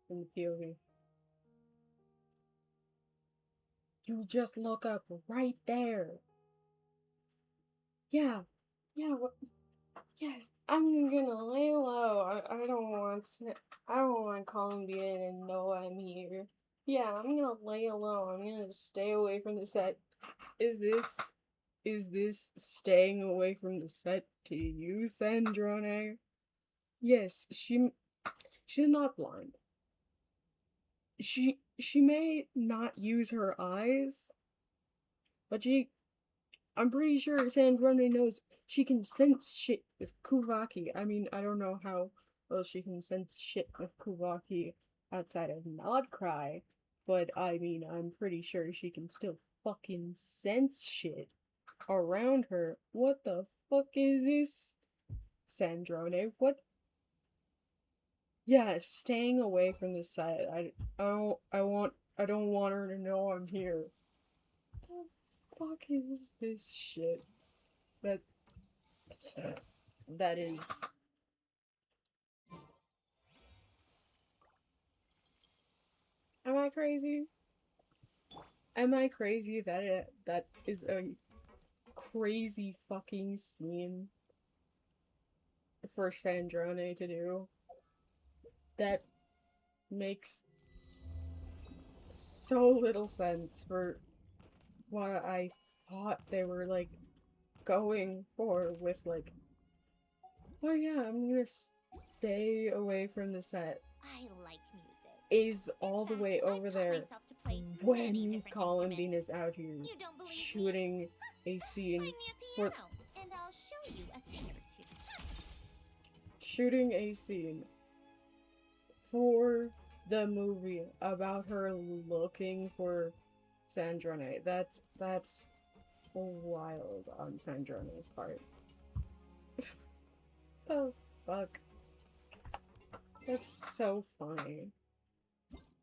In the POV. You just look up right there. Yeah. What? Yes, I'm gonna lay low. I don't want Columbia to know I'm here. Yeah, I'm gonna lay low. I'm gonna stay away from the set. Is is this staying away from the set to you, Sandrone? Yes, she's not blind. She may not use her eyes, but I'm pretty sure Sandrone knows she can sense shit with Kuvaki. I mean, I don't know how well she can sense shit with Kuvaki outside of Nodcry, but I mean, I'm pretty sure she can still fucking sense shit around her. What the fuck is this, Sandrone? What? Yeah, staying away from the side. I don't want her to know I'm here. The fuck is this shit? That that is. Am I crazy? Am I crazy that is a crazy fucking scene for Sandrone to do? That makes so little sense for what I thought they were like going for with like, oh yeah, I'm gonna stay away from the set. I like music. Is all In the fact, way I've over taught there myself to play many when different Colin instruments. Bean is out here You don't believe me? shooting a scene Find me a for piano, and I'll show you a thing or two. shooting a scene for the movie about her looking for Sandrone. That's wild on Sandrone's part. The fuck? That's so funny.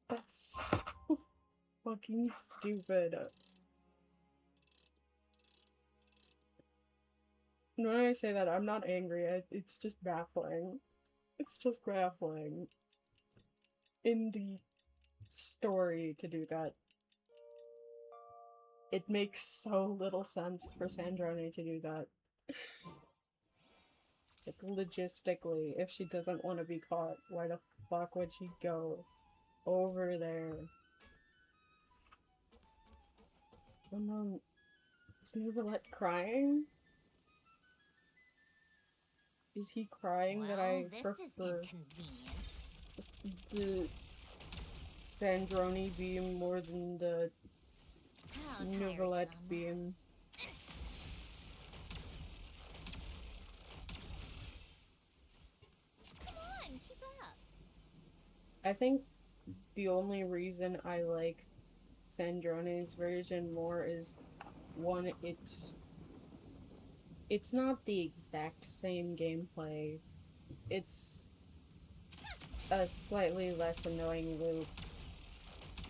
That's so fucking stupid. When I say that, I'm not angry. It's just baffling. It's just baffling. In the story to do that. It makes so little sense for Sandrone to do that. Like, logistically, if she doesn't want to be caught, why the fuck would she go over there? Oh no, is Nouvellette crying? Is he crying that I this is prefer inconvenient. the Sandrone beam more than the How Nouvellette tiresome. beam? Come on, keep up. I think the only reason I like Sandrone's version more is one, it's not the exact same gameplay. It's a slightly less annoying loop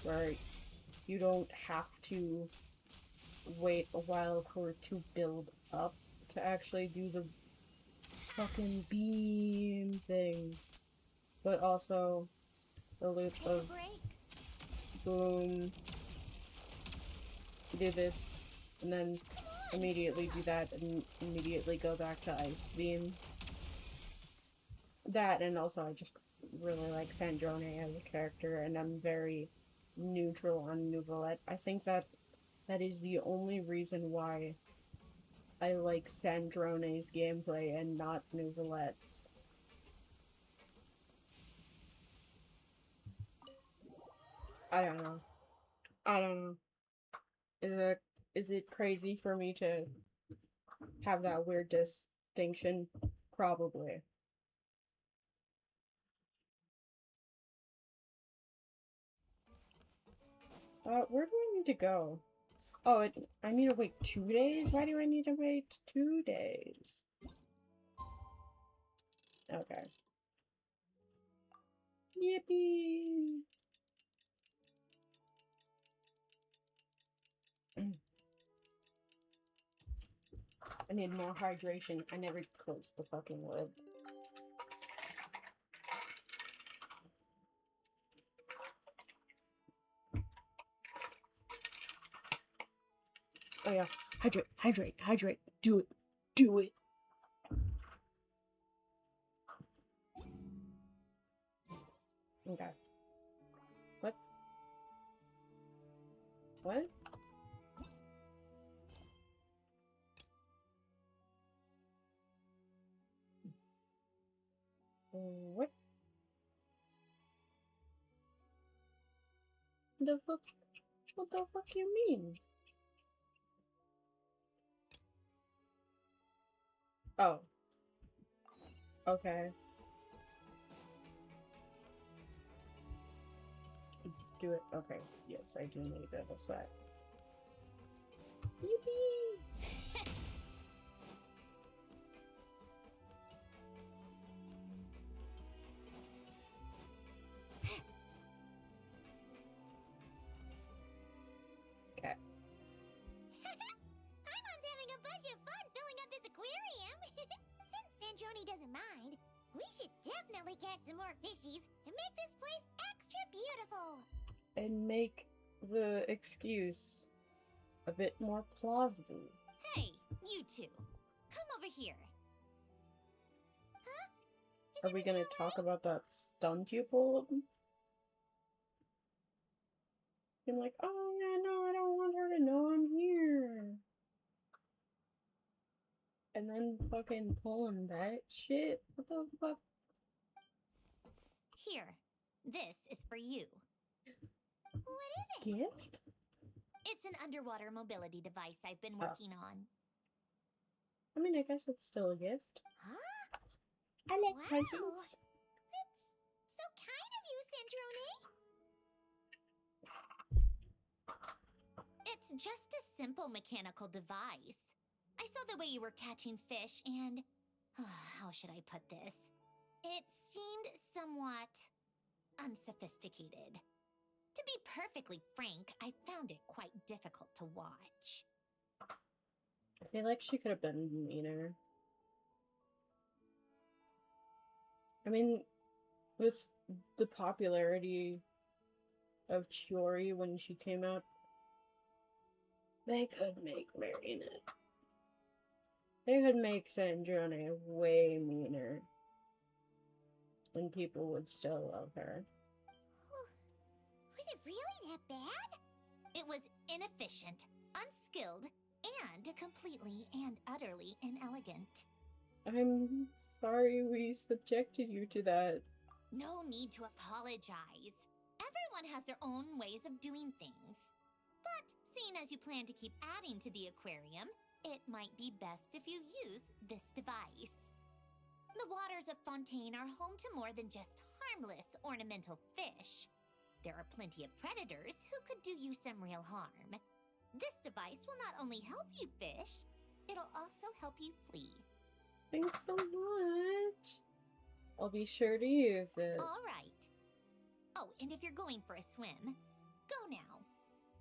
where you don't have to wait a while for it to build up to actually do the fucking beam thing. But also the loop Take a of break. boom, do this, and then immediately do that, and immediately go back to Ice Beam. That, and also I just really like Sandrone as a character, and I'm very neutral on Nouvellette. I think that is the only reason why I like Sandrone's gameplay and not Nouvellette's. I don't know. I don't know. Is it crazy for me to have that weird distinction? Probably. Where do I need to go? Oh, I need to wait 2 days? Why do I need to wait 2 days? Okay. Yippee! I need more hydration. I never closed the fucking lid. Oh yeah. Hydrate, hydrate, hydrate. Do it. Do it. Okay. What? What? What the fuck? What the fuck you mean? Oh. Okay. Do it. Okay. Yes, I do need a bit of a sweat. Yippee! Okay. Paimon's having a bunch of fun filling up this aquarium. Since Sandrone doesn't mind, we should definitely catch some more fishies and make this place extra beautiful. And make the excuse a bit more plausible. Hey, you two. Come over here. Huh? Is Are we gonna everything talk alright? about that stunt you pulled? I'm like, oh yeah, no, I don't want her to know I'm here. And then fucking pulling that shit? What the fuck? Here. This is for you. What is it? Gift? It's an underwater mobility device I've been Oh. working on. I mean, I guess it's still a gift. Huh? I like Wow. presents. That's so kind of you, Sandrone. It's just a simple mechanical device. I saw the way you were catching fish and... how should I put this? It seemed somewhat unsophisticated. To be perfectly frank, I found it quite difficult to watch. I feel like she could have been meaner. I mean, with the popularity of Chiori when she came out, they could make Marionette. They could make Sandrone way meaner. And people would still love her. Was it really that bad? It was inefficient, unskilled, and completely and utterly inelegant. I'm sorry we subjected you to that. No need to apologize. Everyone has their own ways of doing things. But seeing as you plan to keep adding to the aquarium, it might be best if you use this device. The waters of Fontaine are home to more than just harmless ornamental fish. There are plenty of predators who could do you some real harm. This device will not only help you fish, it'll also help you flee. Thanks so much. I'll be sure to use it. All right. Oh, and if you're going for a swim, go now.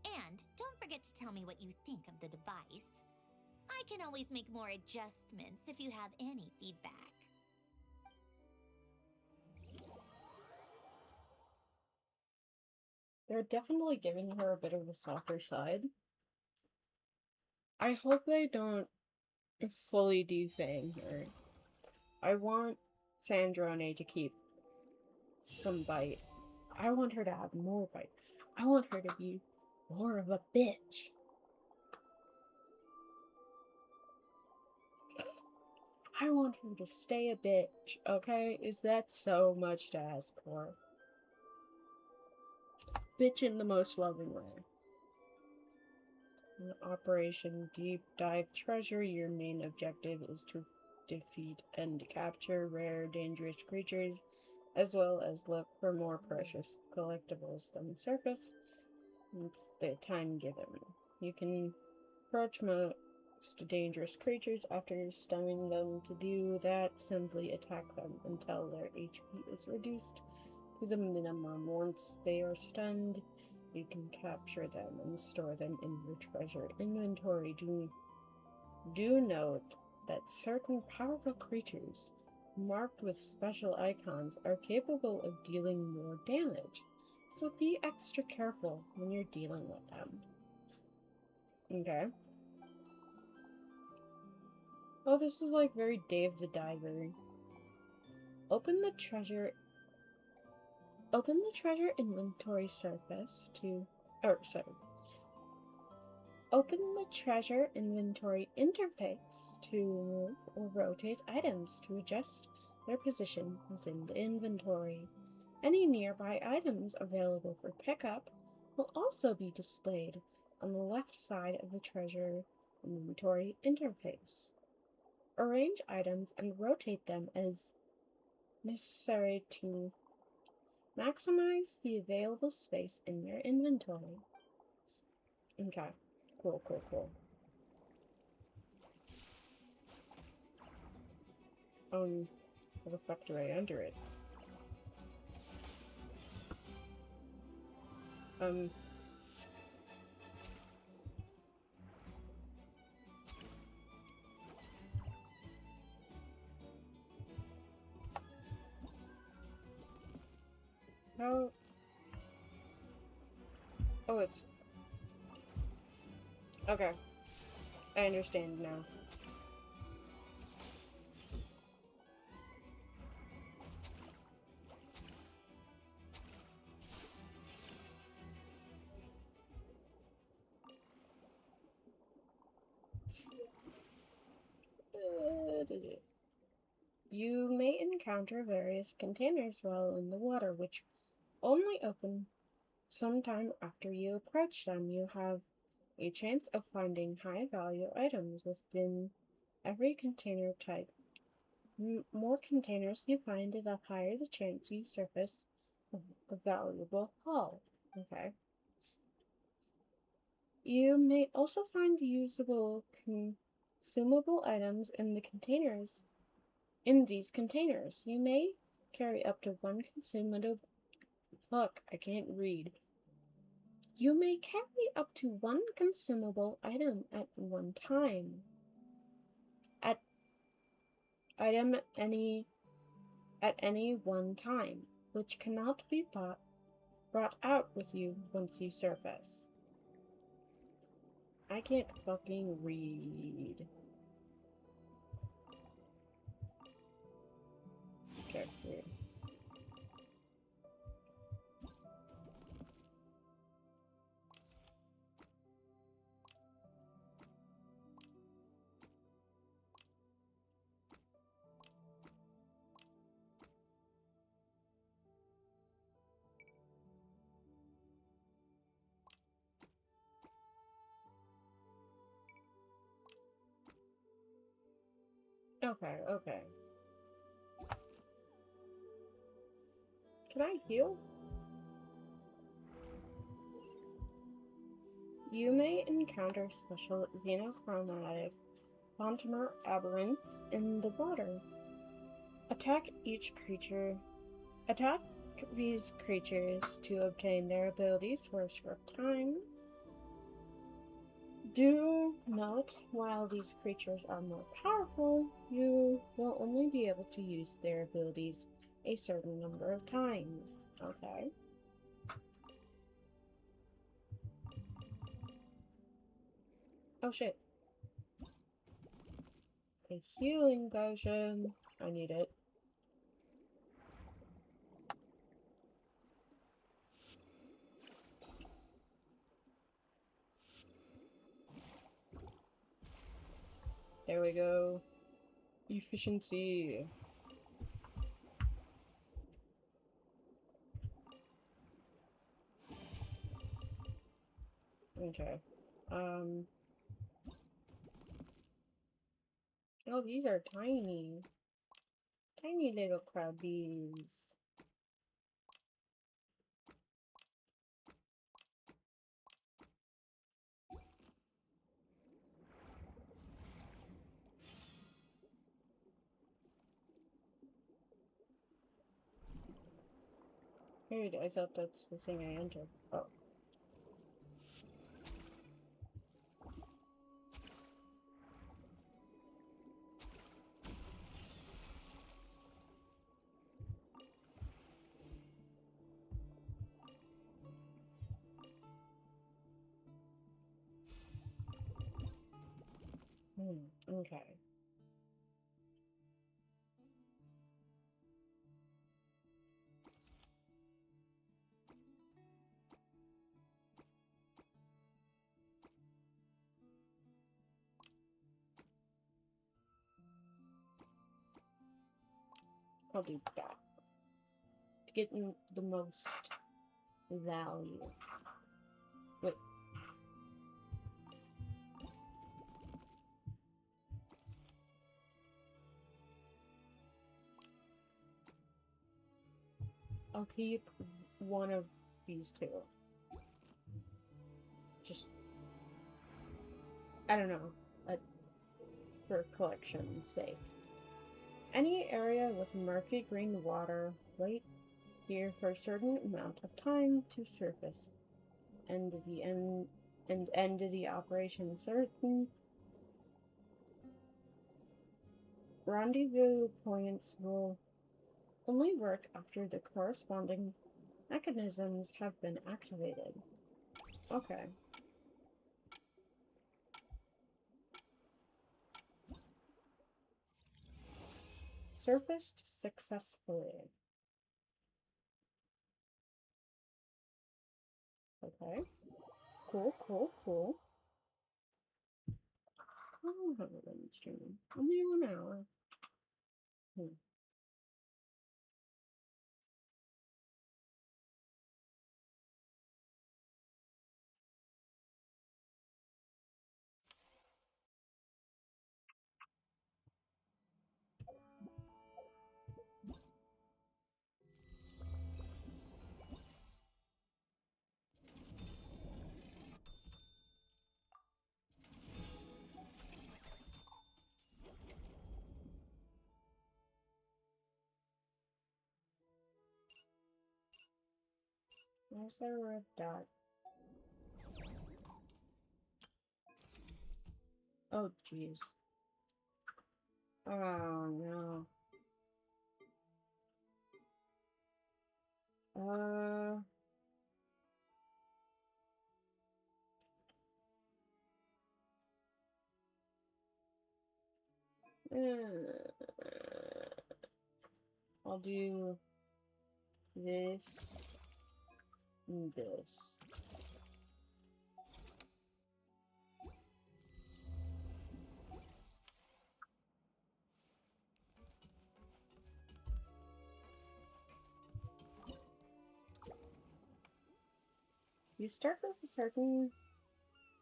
And don't forget to tell me what you think of the device. I can always make more adjustments if you have any feedback. They're definitely giving her a bit of a softer side. I hope they don't fully defang her. I want Sandrone to keep some bite. I want her to have more bite. I want her to be more of a bitch. I want her to stay a bitch, okay? Is that so much to ask for? Bitch in the most loving way. In Operation Deep Dive Treasure, your main objective is to defeat and capture rare, dangerous creatures, as well as look for more precious collectibles than the surface. It's the time given. You can approach most dangerous creatures after stunning them. To do that, simply attack them until their HP is reduced to the minimum. Once they are stunned, you can capture them and store them in your treasure inventory. Do note that certain powerful creatures marked with special icons are capable of dealing more damage, so be extra careful when you're dealing with them. Okay. Oh, this is like very Dave the Diver. Open the treasure inventory surface to... Open the treasure inventory interface to move or rotate items. To adjust their position within the inventory. Any nearby items available for pickup will also be displayed on the left side of the treasure inventory interface. Arrange items and rotate them as necessary to maximize the available space in your inventory. Okay, cool. How the fuck do I enter it? How? Oh, it's... Okay. I understand now. You may encounter various containers while in the water, which only open sometime after you approach them. You have a chance of finding high-value items within every container type. More containers you find, the higher the chance you surface a valuable haul. Okay. You may also find usable consumable items in the containers. In these containers, you may carry up to one consumable... Fuck, I can't read. You may carry up to one consumable item at one time. At any one time, which cannot be brought out with you once you surface. I can't fucking read. Okay, weird. Okay. Can I heal? You may encounter special xenochromatic Fontinalia aberrants in the water. Attack these creatures to obtain their abilities for a short time. Do note, while these creatures are more powerful, you will only be able to use their abilities a certain number of times. Okay. Oh shit. A healing potion. I need it. There we go. Efficiency. Okay. Oh, these are tiny. Tiny little crabbies. Wait, I thought that's the thing I entered. Oh. Okay. I'll do that. To get the most value. Wait. I'll keep one of these two. Just, I don't know, for collection's sake. Any area with murky green water, wait here for a certain amount of time to surface. End the operation certain. Rendezvous points will only work after the corresponding mechanisms have been activated. Okay. Surfaced successfully. Okay. Cool, cool, cool. Oh, how long have I been streaming? Only 1 hour. Where's the red dot? Oh, jeez. Oh, no. I'll do this and this. You start with a certain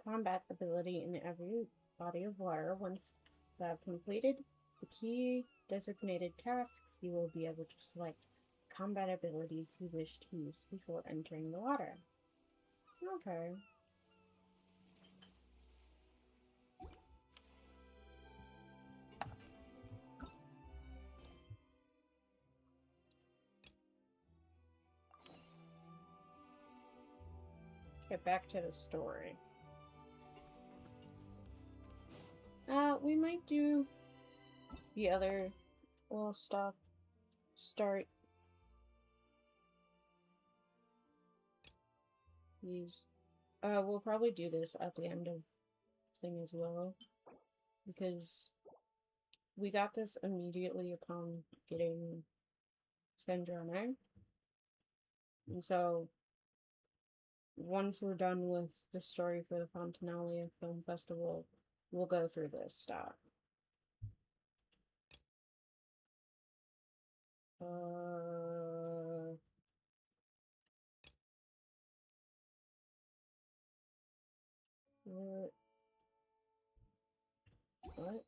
combat ability in every body of water. Once you have completed the key designated tasks, you will be able to select combat abilities you wish to use before entering the water. Okay. Get back to the story. We might do the other little stuff. Start these. We'll probably do this at the end of thing as well, because we got this immediately upon getting Sandrone. And so once we're done with the story for the Fontinalia Film Festival, we'll go through this stuff. What?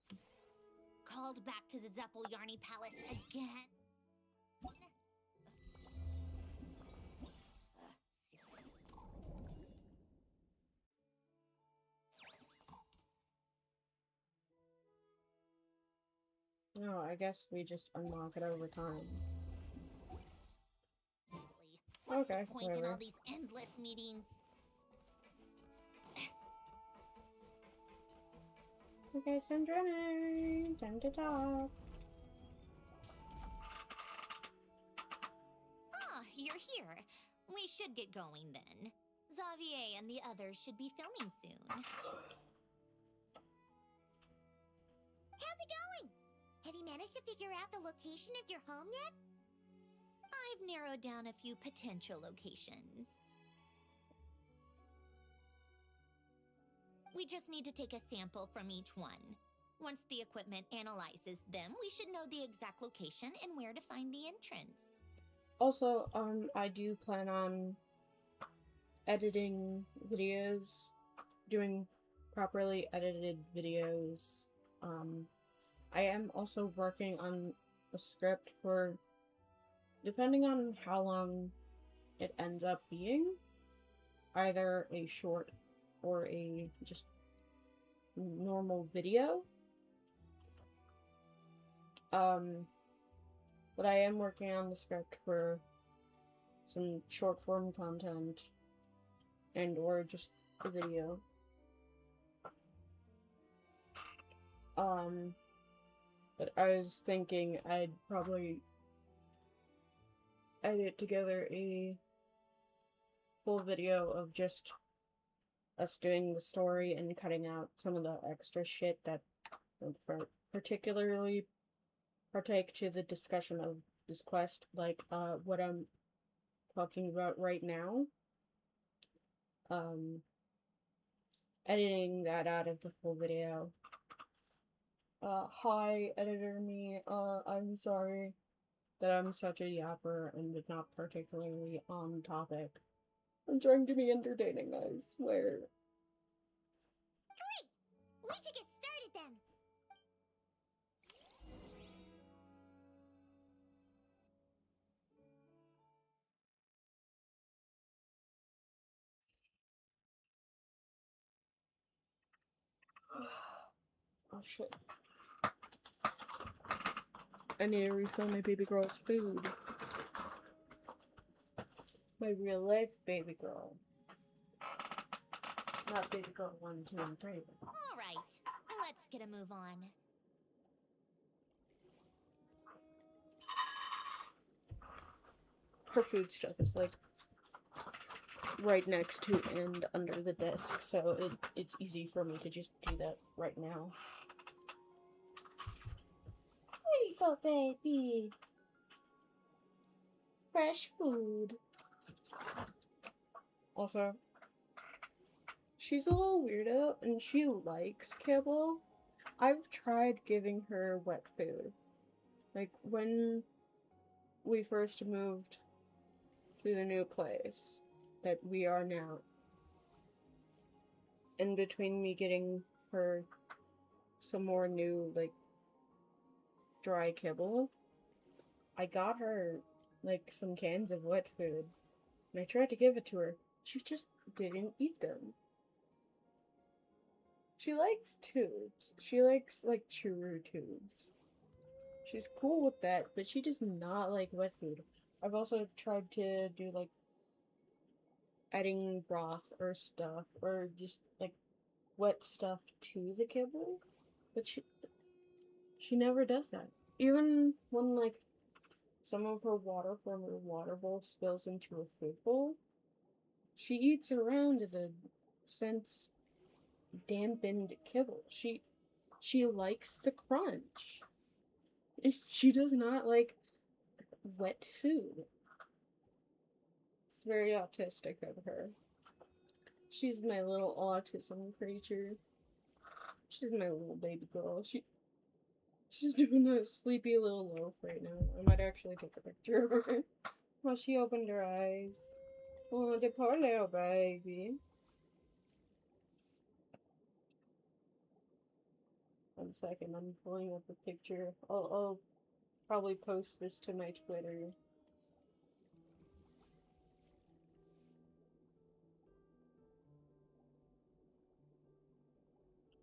Called back to the Zeppeljärni Palace again. No, I guess we just unlock it over time. What's Okay, the point in whatever. all these endless meetings? Okay, Sandrone, time to talk. Ah, you're here. We should get going then. Xavier and the others should be filming soon. How's it going? Have you managed to figure out the location of your home yet? I've narrowed down a few potential locations. We just need to take a sample from each one. Once the equipment analyzes them, we should know the exact location and where to find the entrance. Also, I do plan on editing videos, doing properly edited videos. I am also working on a script for, depending on how long it ends up being, either a short or a just normal video. But I am working on the script for some short form content and or just a video. But I was thinking I'd probably edit together a full video of just us doing the story and cutting out some of the extra shit that don't particularly partake to the discussion of this quest, like what I'm talking about right now. Editing that out of the full video. Hi, editor me. I'm sorry that I'm such a yapper and not particularly on topic. I'm trying to be entertaining, I swear. Great! We should get started then. Oh shit. I need to refill my baby girl's food. My real life baby girl. Not baby girl 1, 2, and 3. All right, let's get a move on. Her food stuff is like right next to and under the desk, so it's easy for me to just do that right now. There you go, baby. Fresh food. Also, she's a little weirdo and she likes kibble. I've tried giving her wet food. Like when we first moved to the new place that we are now, in between me getting her some more new, like, dry kibble, I got her, like, some cans of wet food, and I tried to give it to her. She just didn't eat them. She likes tubes. She likes, like, churu tubes. She's cool with that, but she does not like wet food. I've also tried to do, like, adding broth or stuff, or just, like, wet stuff to the kibble, but she never does that. Even when, like, some of her water from her water bowl spills into a food bowl, she eats around the since dampened kibble. She likes the crunch. She does not like wet food. It's very autistic of her. She's my little autism creature. She's my little baby girl. She's doing a sleepy little loaf right now. I might actually take a picture of her while she opened her eyes. Oh, the poor little baby. 1 second, I'm pulling up a picture. I'll probably post this to my Twitter.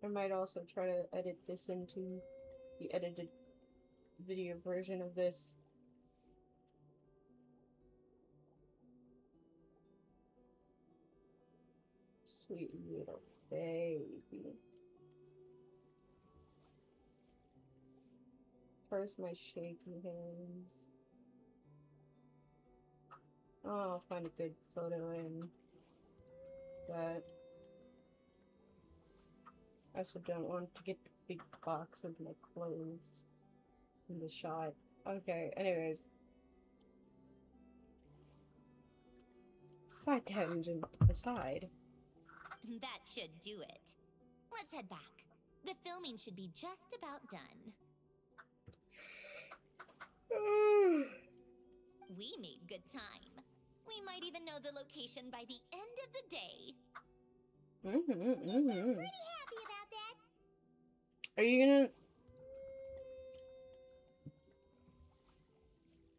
I might also try to edit this into the edited video version of this. Sweet little baby. First, my shaky hands. Oh, I'll find a good photo in that. I also don't want to get the big box of my clothes in the shot. Okay, anyways. Side tangent aside. That should do it. Let's head back. The filming should be just about done. We made good time. We might even know the location by the end of the day. Pretty happy about that. Are you gonna...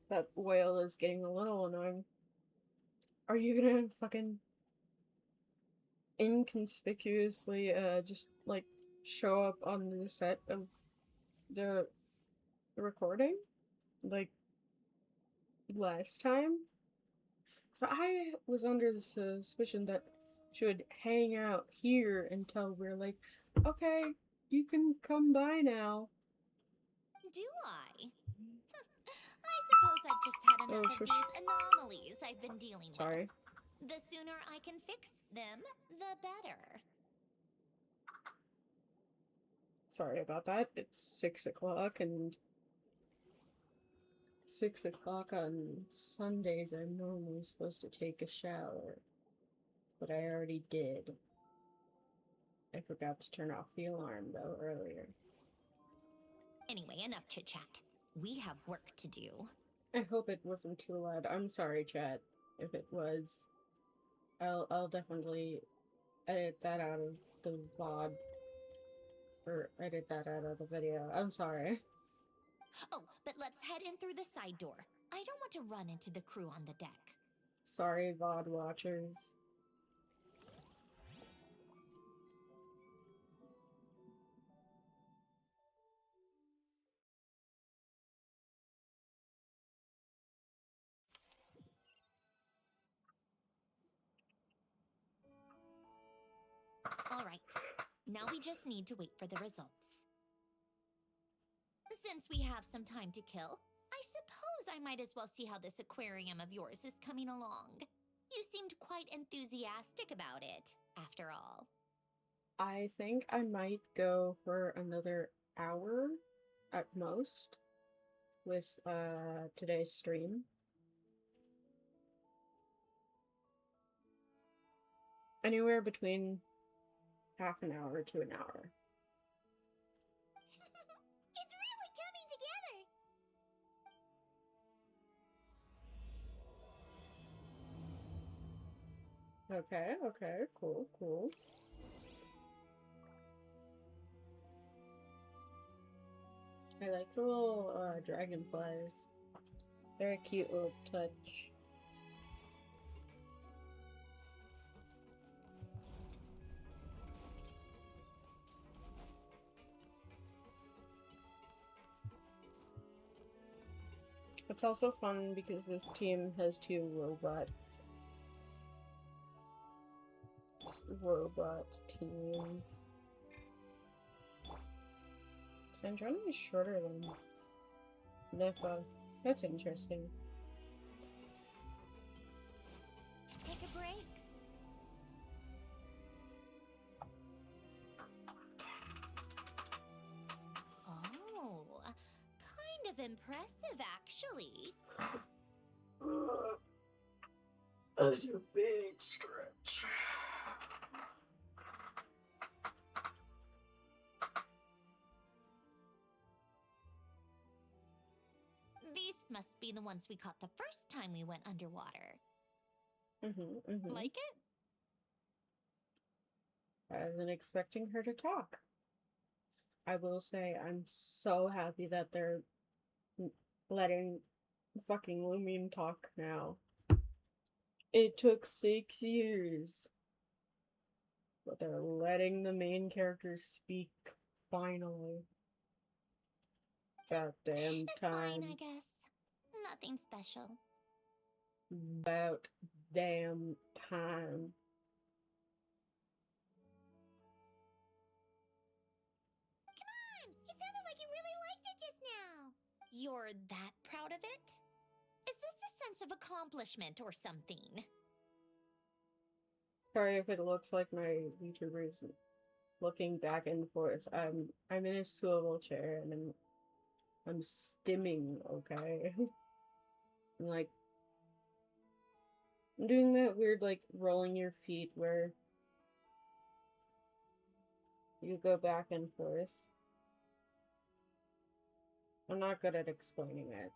That whale is getting a little annoying. Are you gonna fucking inconspicuously just like show up on the set of the recording like last time? So I was under the suspicion that she would hang out here until we're like, okay, you can come by now. Do I? I suppose I've just had enough of shush. these anomalies I've been dealing Sorry. with. The sooner I can fix them, the better. Sorry about that. It's 6 o'clock, and 6 o'clock on Sundays I'm normally supposed to take a shower. But I already did. I forgot to turn off the alarm, though, earlier. Anyway, enough chit-chat. We have work to do. I hope it wasn't too loud. I'm sorry, chat. If it was, I'll definitely edit that out of the VOD. Or edit that out of the video. I'm sorry. Oh, but let's head in through the side door. I don't want to run into the crew on the deck. Sorry, VOD watchers. All right. Now we just need to wait for the results. Since we have some time to kill, I suppose I might as well see how this aquarium of yours is coming along. You seemed quite enthusiastic about it, after all. I think I might go for another hour at most with today's stream. Anywhere between half an hour to an hour. It's really coming together! Okay, cool. I like the little dragonflies. They're a cute little touch. It's also fun because this team has 2 robots. Robot team. Sandrone is shorter than Nefa. That's interesting. Take a break. Oh, kind of impressive, actually. That's a big stretch. These must be the ones we caught the first time we went underwater. Like it? I wasn't expecting her to talk. I will say I'm so happy that they're letting fucking Lumine talk now. It took 6 years. But they're letting the main characters speak, finally. About damn It's time. fine, I guess. Nothing special. About damn time. Come on! It sounded like you really liked it just now! You're that proud of it? Is this a sense of accomplishment or something? Sorry if it looks like my YouTuber is looking back and forth. I'm in a swivel chair and I'm stimming, okay? I'm like, I'm doing that weird like rolling your feet where You go back and forth. I'm not good at explaining it.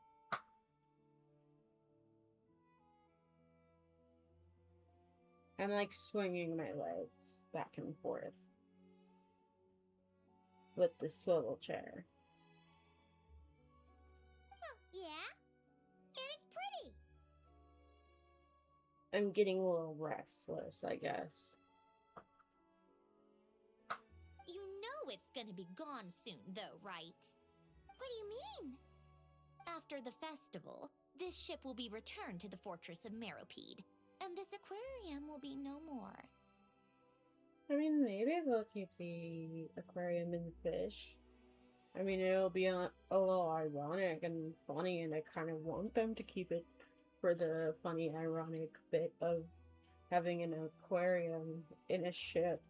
I'm like swinging my legs back and forth with the swivel chair. Well, yeah. And it's pretty. I'm getting a little restless, I guess. You know it's gonna be gone soon, though, right? What do you mean? After the festival, this ship will be returned to the fortress of Meropide, and this aquarium will be no more. I mean, maybe they'll keep the aquarium and the fish. I mean, it'll be a little ironic and funny, and I kind of want them to keep it for the funny, ironic bit of having an aquarium in a ship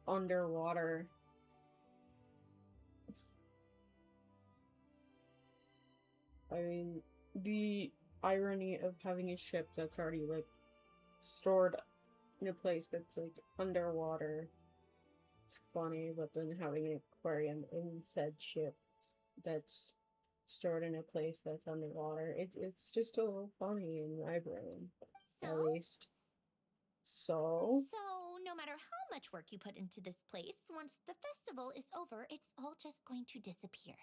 underwater. I mean, the irony of having a ship that's already, like, stored in a place that's, like, underwater. It's funny, but then having an aquarium in said ship that's stored in a place that's underwater, it's just a little funny in my brain, at So? least. So? So, no matter how much work you put into this place, once the festival is over, it's all just going to disappear.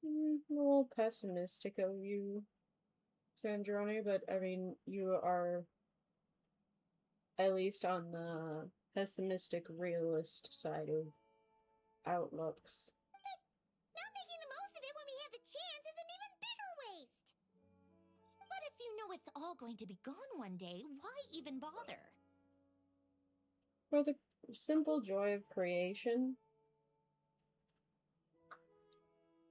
A little pessimistic of you, Sandrone, but I mean, you are at least on the pessimistic realist side of outlooks. Not making the most of it when we have the chance is an even bigger waste. But if you know it's all going to be gone one day, why even bother? For the simple joy of creation,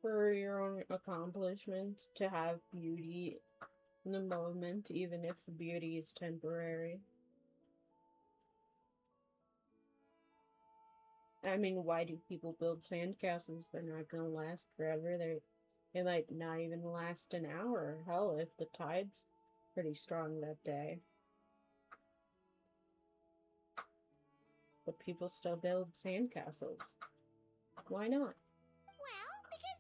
for your own accomplishment, to have beauty in the moment, even if the beauty is temporary. I mean, why do people build sandcastles? They're not gonna last forever. They might not even last an hour. Hell, if the tide's pretty strong that day. But people still build sandcastles. Why not? Well, because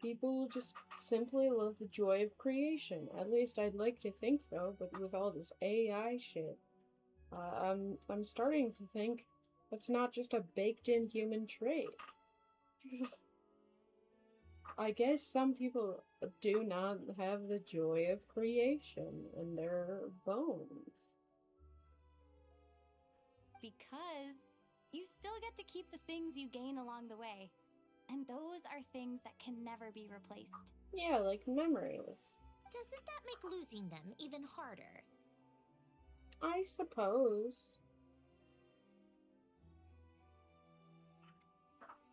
People just simply love the joy of creation. At least I'd like to think so, but with all this AI shit, I'm starting to think that's not just a baked-in human trait. I guess some people do not have the joy of creation in their bones. Because you still get to keep the things you gain along the way. And those are things that can never be replaced. Yeah, like memories. doesn't that make losing them even harder? I suppose.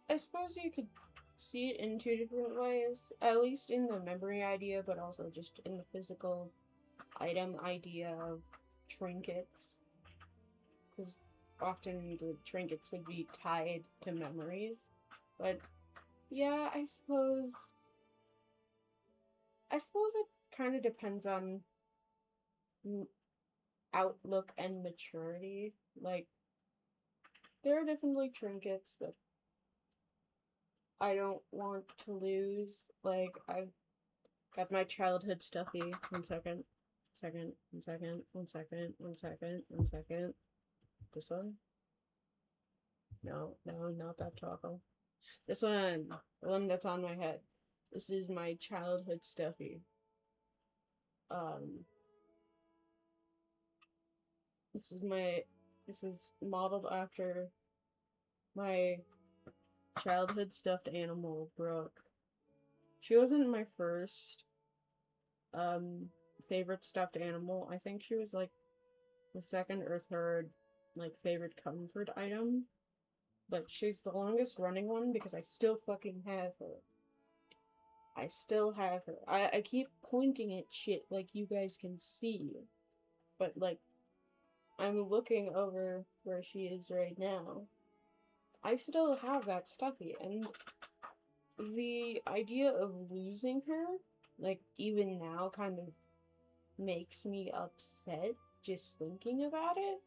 I suppose you could see it in two different ways, at least in the memory idea, but also just in the physical item idea of trinkets. Because often the trinkets would be tied to memories. But yeah, I suppose it kind of depends on outlook and maturity. Like, there are definitely trinkets that I don't want to lose. Like, I've got my childhood stuffy. One second. One second. This one? No, not that chocolate. This one. The one that's on my head. This is my childhood stuffy. This is modeled after my childhood stuffed animal, Brooke. She wasn't my first, favorite stuffed animal. I think she was, like, the second or third, like, favorite comfort item. But she's the longest running one because I still fucking have her. I still have her. I keep pointing at shit like you guys can see. But, like, I'm looking over where she is right now. I still have that stuffy, and the idea of losing her, like, even now, kind of makes me upset just thinking about it.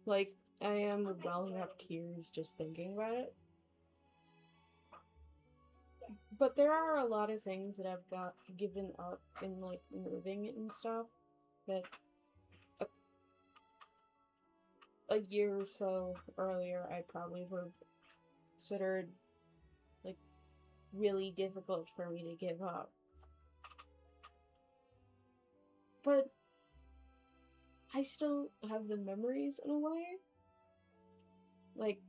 Like, I am welling up tears just thinking about it. But there are a lot of things that I've got given up in, like, moving and stuff that a year or so earlier I probably would have considered, like, really difficult for me to give up. But I still have the memories in a way. Like,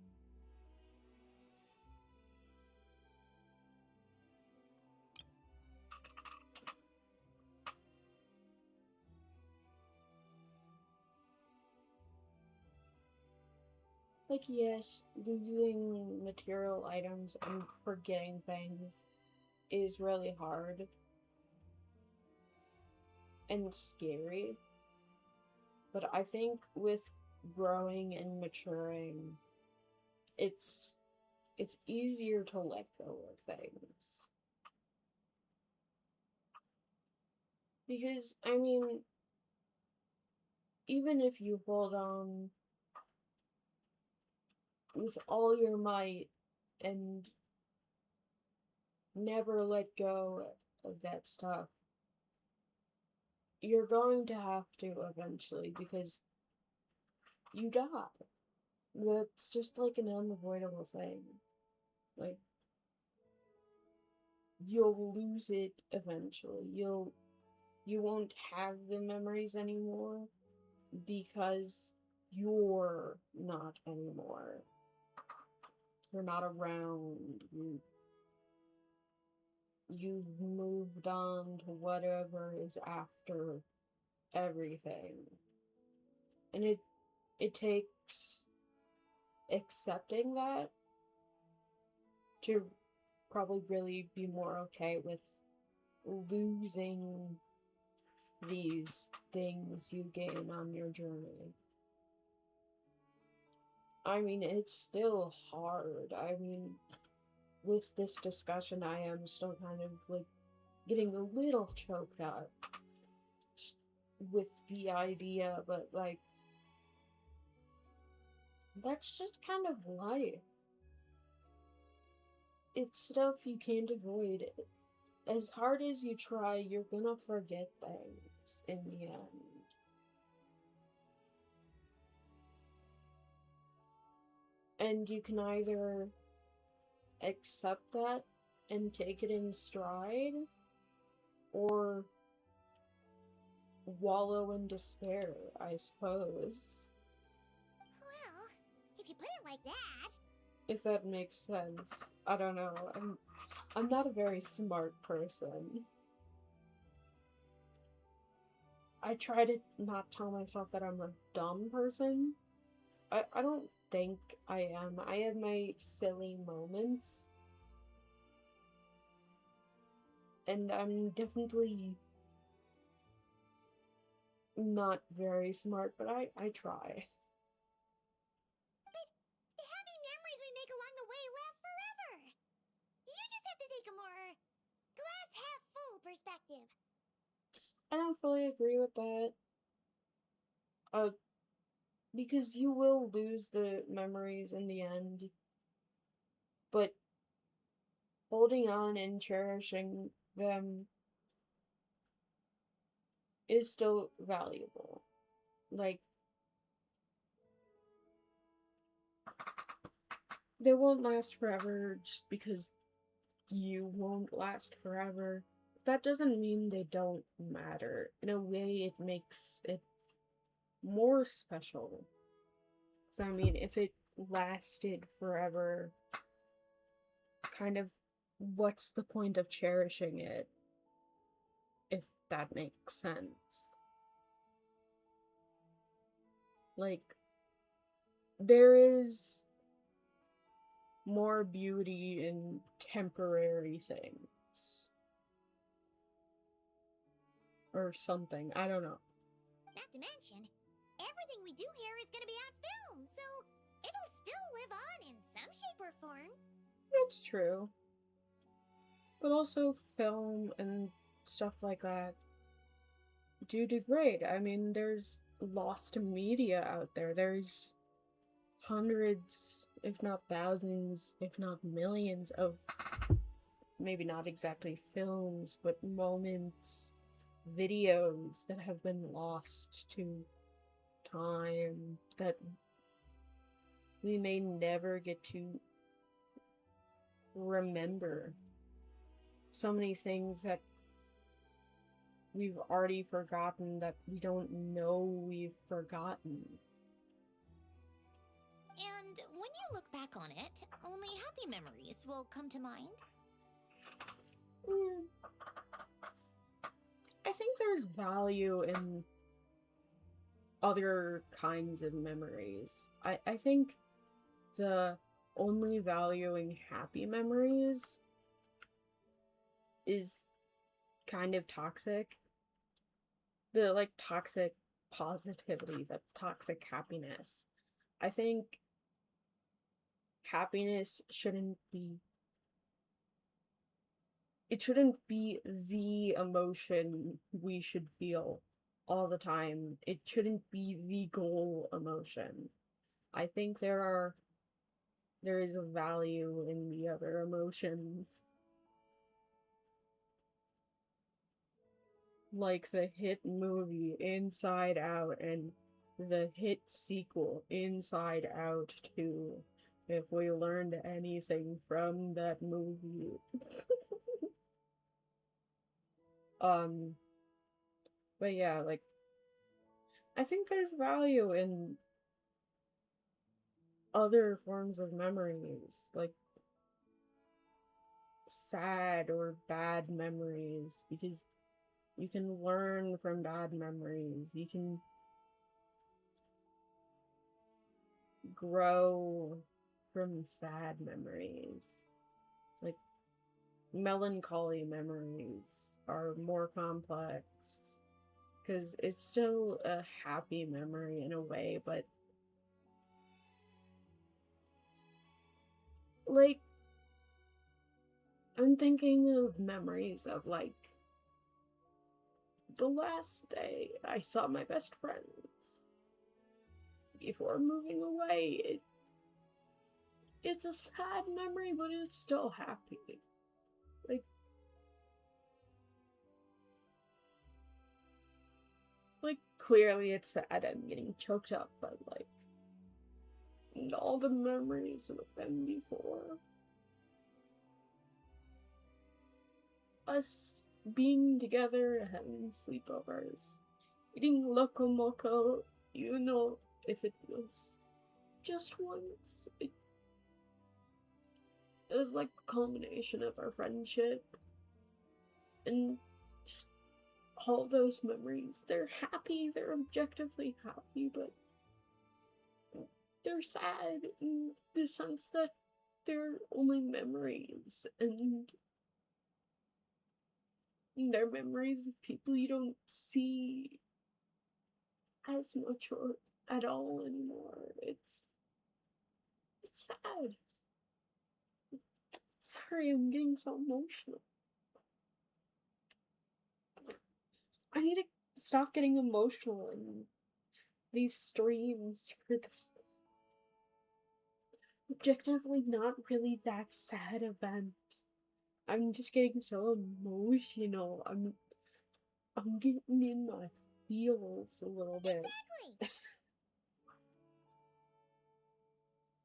yes, losing material items and forgetting things is really hard and scary. But I think with growing and maturing, it's easier to let go of things. Because, I mean, even if you hold on with all your might and never let go of that stuff, you're going to have to eventually, because you die. That's just like an unavoidable thing. Like, you'll lose it eventually. You won't have the memories anymore because you're not anymore. You're not around. You've moved on to whatever is after everything. And it takes accepting that to probably really be more okay with losing these things you gain on your journey. I mean, it's still hard. I mean, with this discussion, I am still kind of, like, getting a little choked up just with the idea, but, like, that's just kind of life. It's stuff you can't avoid. As hard as you try, you're gonna forget things in the end. And you can either accept that and take it in stride, or wallow in despair, I suppose. Well, if you put it like that. If that makes sense. I don't know. I'm not a very smart person. I try to not tell myself that I'm a dumb person. I don't think I am. I have my silly moments. And I'm definitely not very smart, but I try. But the happy memories we make along the way last forever. You just have to take a more glass half full perspective. I don't fully agree with that. Because you will lose the memories in the end. But holding on and cherishing them is still valuable. Like, they won't last forever just because you won't last forever. That doesn't mean they don't matter. In a way, it makes it more special. So, I mean, if it lasted forever, kind of, what's the point of cherishing it? If that makes sense. Like, there is more beauty in temporary things. Or something. I don't know. Not to mention, everything we do here is gonna be on film, so it'll still live on in some shape or form. That's true. But also film and stuff like that do degrade. I mean, there's lost media out there. There's hundreds, if not thousands, if not millions of, maybe not exactly films, but moments, videos that have been lost to time that we may never get to remember. So many things that we've already forgotten that we don't know we've forgotten. And when you look back on it, only happy memories will come to mind. I think there's value in other kinds of memories. I think the only valuing happy memories is kind of toxic. The, like, toxic positivity, the toxic happiness. I think happiness shouldn't be the emotion we should feel all the time. It shouldn't be the goal emotion. I think there is a value in the other emotions. Like the hit movie Inside Out and the hit sequel Inside Out 2. If we learned anything from that movie. But yeah, like, I think there's value in other forms of memories, like sad or bad memories, because you can learn from bad memories. You can grow from sad memories. Like, melancholy memories are more complex because it's still a happy memory in a way, but like, I'm thinking of memories of, like, the last day I saw my best friends before moving away. It's a sad memory, but it's still happy. Like, clearly it's sad. I'm getting choked up, but, like, all the memories of them before. Us being together, having sleepovers, eating Loco Moco, even though if it was just once, it was like a culmination of our friendship. And just all those memories, they're happy, they're objectively happy, but they're sad in the sense that they're only memories, and they're memories of people you don't see as much or at all anymore. It's sad. Sorry, I'm getting so emotional. I need to stop getting emotional in these streams for this objectively not really that sad event. I'm just getting so emotional. I'm getting in my feels a little bit. Exactly.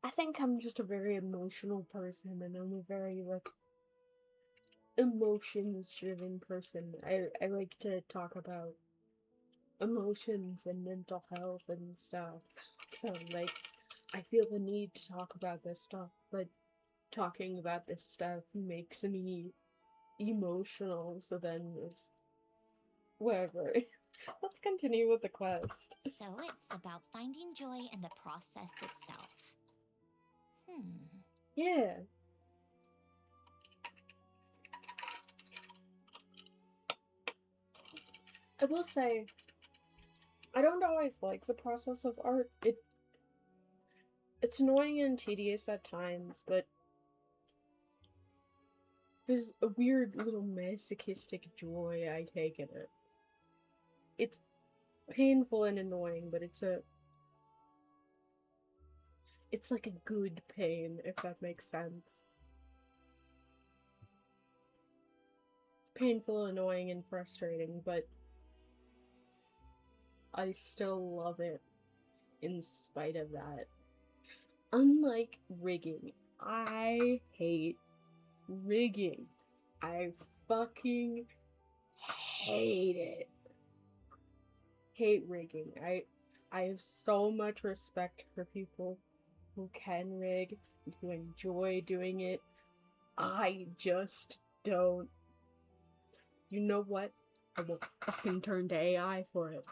I think I'm just a very emotional person, and I'm a very, like, emotions-driven person. I like to talk about emotions and mental health and stuff. So, like, I feel the need to talk about this stuff, but talking about this stuff makes me emotional, so then it's whatever. Let's continue with the quest. So it's about finding joy in the process itself. Yeah. I will say, I don't always like the process of art. It's annoying and tedious at times, but there's a weird little masochistic joy I take in it. it's painful and annoying, but it's like a good pain, if that makes sense. Painful, annoying, and frustrating, but I still love it in spite of that. Unlike rigging, I hate rigging. I fucking hate it. Hate rigging. I have so much respect for people who can rig and who enjoy doing it. I just don't. You know what? I will fucking turn to AI for it.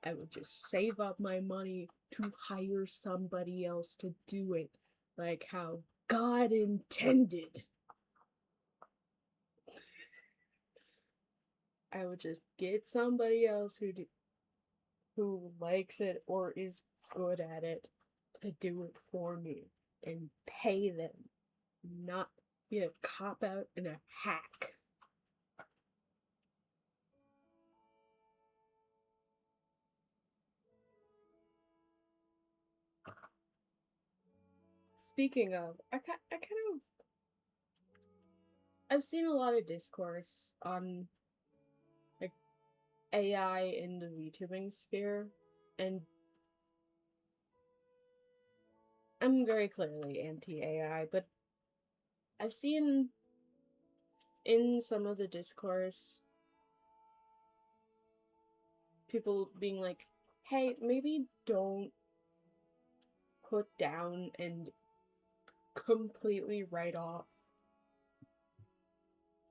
I would just save up my money to hire somebody else to do it, like how God intended. I would just get somebody else who likes it or is good at it to do it for me and pay them, not be a cop out and a hack. Speaking of, I've seen a lot of discourse on like AI in the VTubing sphere, and I'm very clearly anti-AI, but I've seen in some of the discourse people being like, hey, maybe don't put down and completely write off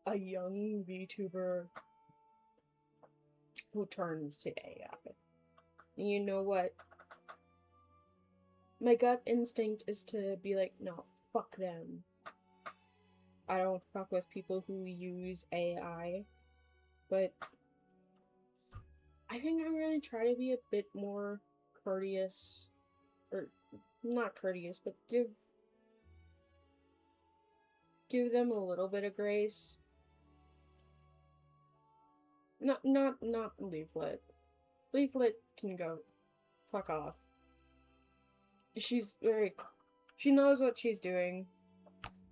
a young VTuber who turns to AI. And you know what? My gut instinct is to be like, no, fuck them. I don't fuck with people who use AI, but I think I'm gonna try to be a bit more courteous, or not courteous, but give them a little bit of grace. Not Leaflet. Leaflet can go fuck off. She knows what she's doing.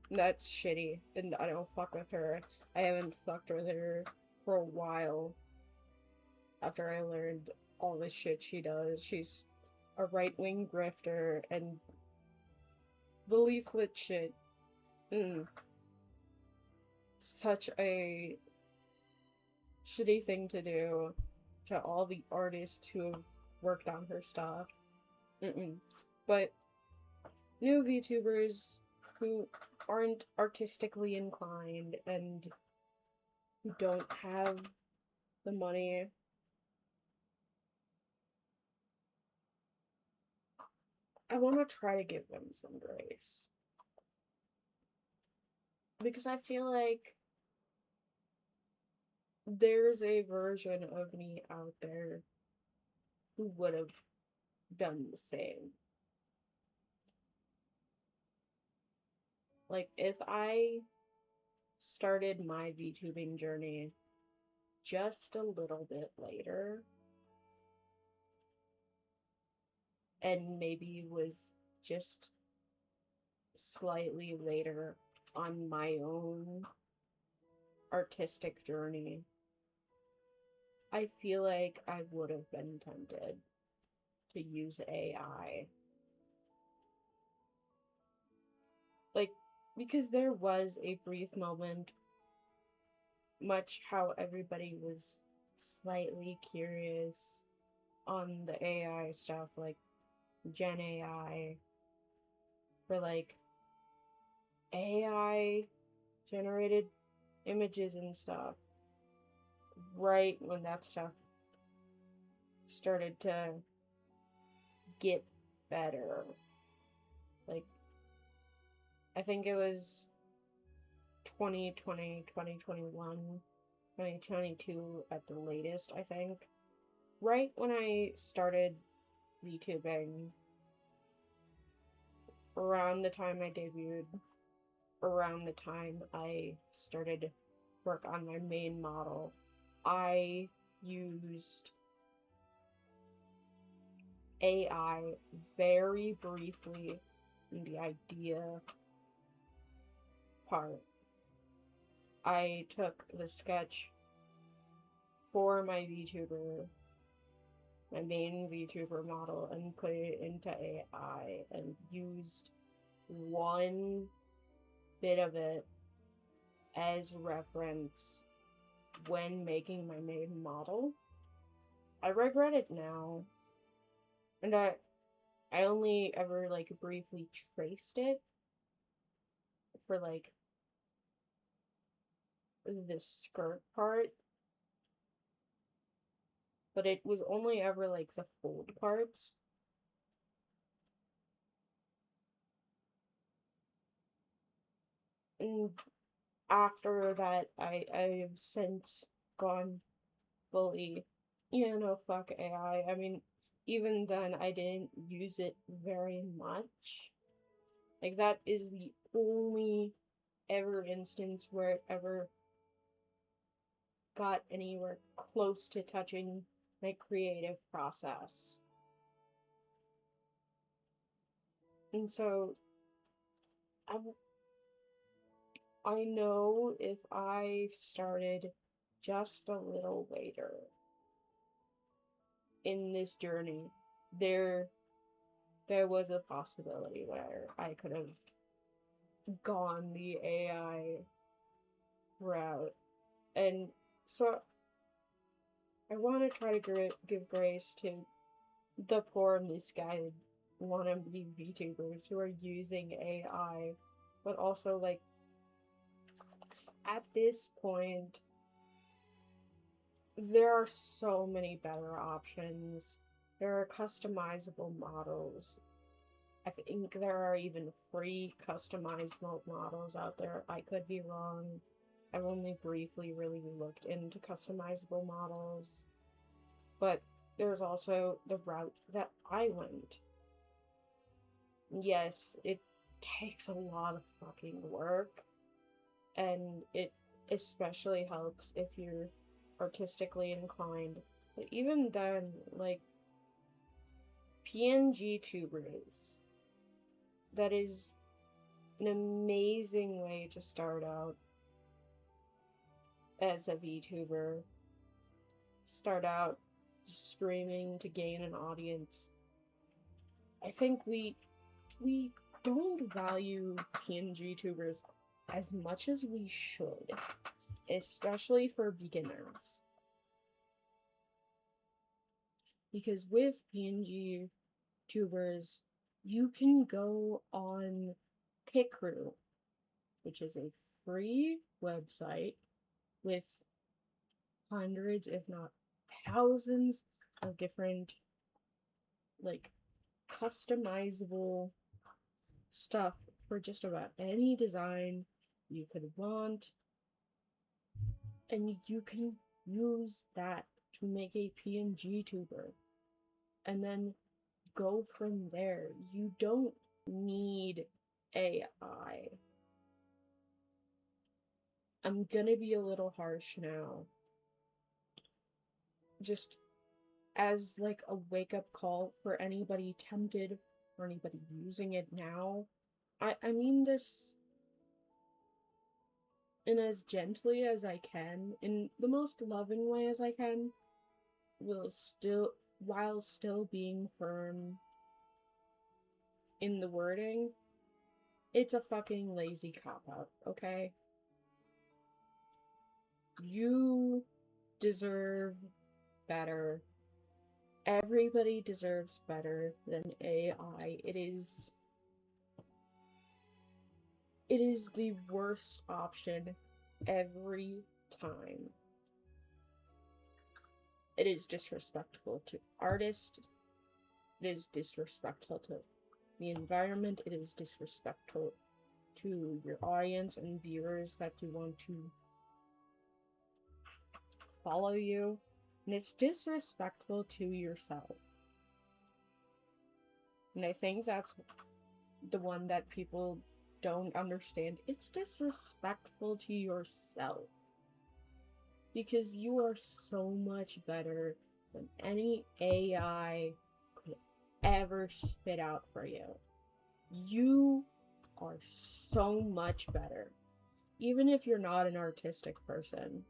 That's shitty, and I don't fuck with her. I haven't fucked with her for a while. After I learned all the shit she does, she's a right-wing grifter, and the Leaflet shit, such a shitty thing to do to all the artists who have worked on her stuff. But new VTubers who aren't artistically inclined and who don't have the money, I want to try to give them some grace. Because I feel like there's a version of me out there who would have done the same. Like, if I started my VTubing journey just a little bit later, and maybe was just slightly later on my own artistic journey, I feel like I would have been tempted to use AI. Like, because there was a brief moment, much how everybody was slightly curious on the AI stuff, like Gen AI, for like AI generated images and stuff, right when that stuff started to get better. Like, I think it was 2020, 2021, 2022 at the latest, I think. Right when I started VTubing, around the time I debuted, around the time I started work on my main model, I used AI very briefly in the idea part. I took the sketch for my VTuber, my main VTuber model, and put it into AI and used one bit of it as reference when making my main model. I regret it now. And I only ever like briefly traced it for like the skirt part, but it was only ever like the fold parts. And after that, I have since gone fully, fuck AI. I mean, even then, I didn't use it very much. Like, that is the only ever instance where it ever got anywhere close to touching my creative process. And so, I know if I started just a little later in this journey, there was a possibility where I could have gone the AI route. And so I want to try to give grace to the poor misguided wannabe VTubers who are using AI, but also, like, at this point, there are so many better options. There are customizable models. I think there are even free customizable models out there. I could be wrong. I've only briefly really looked into customizable models. But there's also the route that I went. Yes, it takes a lot of fucking work. And it especially helps if you're artistically inclined. But even then, like, PNG tubers, that is an amazing way to start out as a VTuber. Start out streaming to gain an audience. I think we don't value PNG tubers as much as we should, especially for beginners. Because with PNG tubers, you can go on Picrew, which is a free website with hundreds, if not thousands, of different, like, customizable stuff for just about any design you could want, and you can use that to make a PNG tuber and then go from there. You don't need AI. I'm gonna be a little harsh now. Just as like a wake-up call for anybody tempted or anybody using it now. I mean this in as gently as I can, in the most loving way as I can, while still being firm in the wording. It's a fucking lazy cop-out, okay? You deserve better. Everybody deserves better than AI. It is the worst option every time. It is disrespectful to artists. It is disrespectful to the environment. It is disrespectful to your audience and viewers that you want to follow you. And it's disrespectful to yourself. And I think that's the one that people don't understand. It's disrespectful to yourself. Because you are so much better than any AI could ever spit out for you. You are so much better. Even if you're not an artistic person,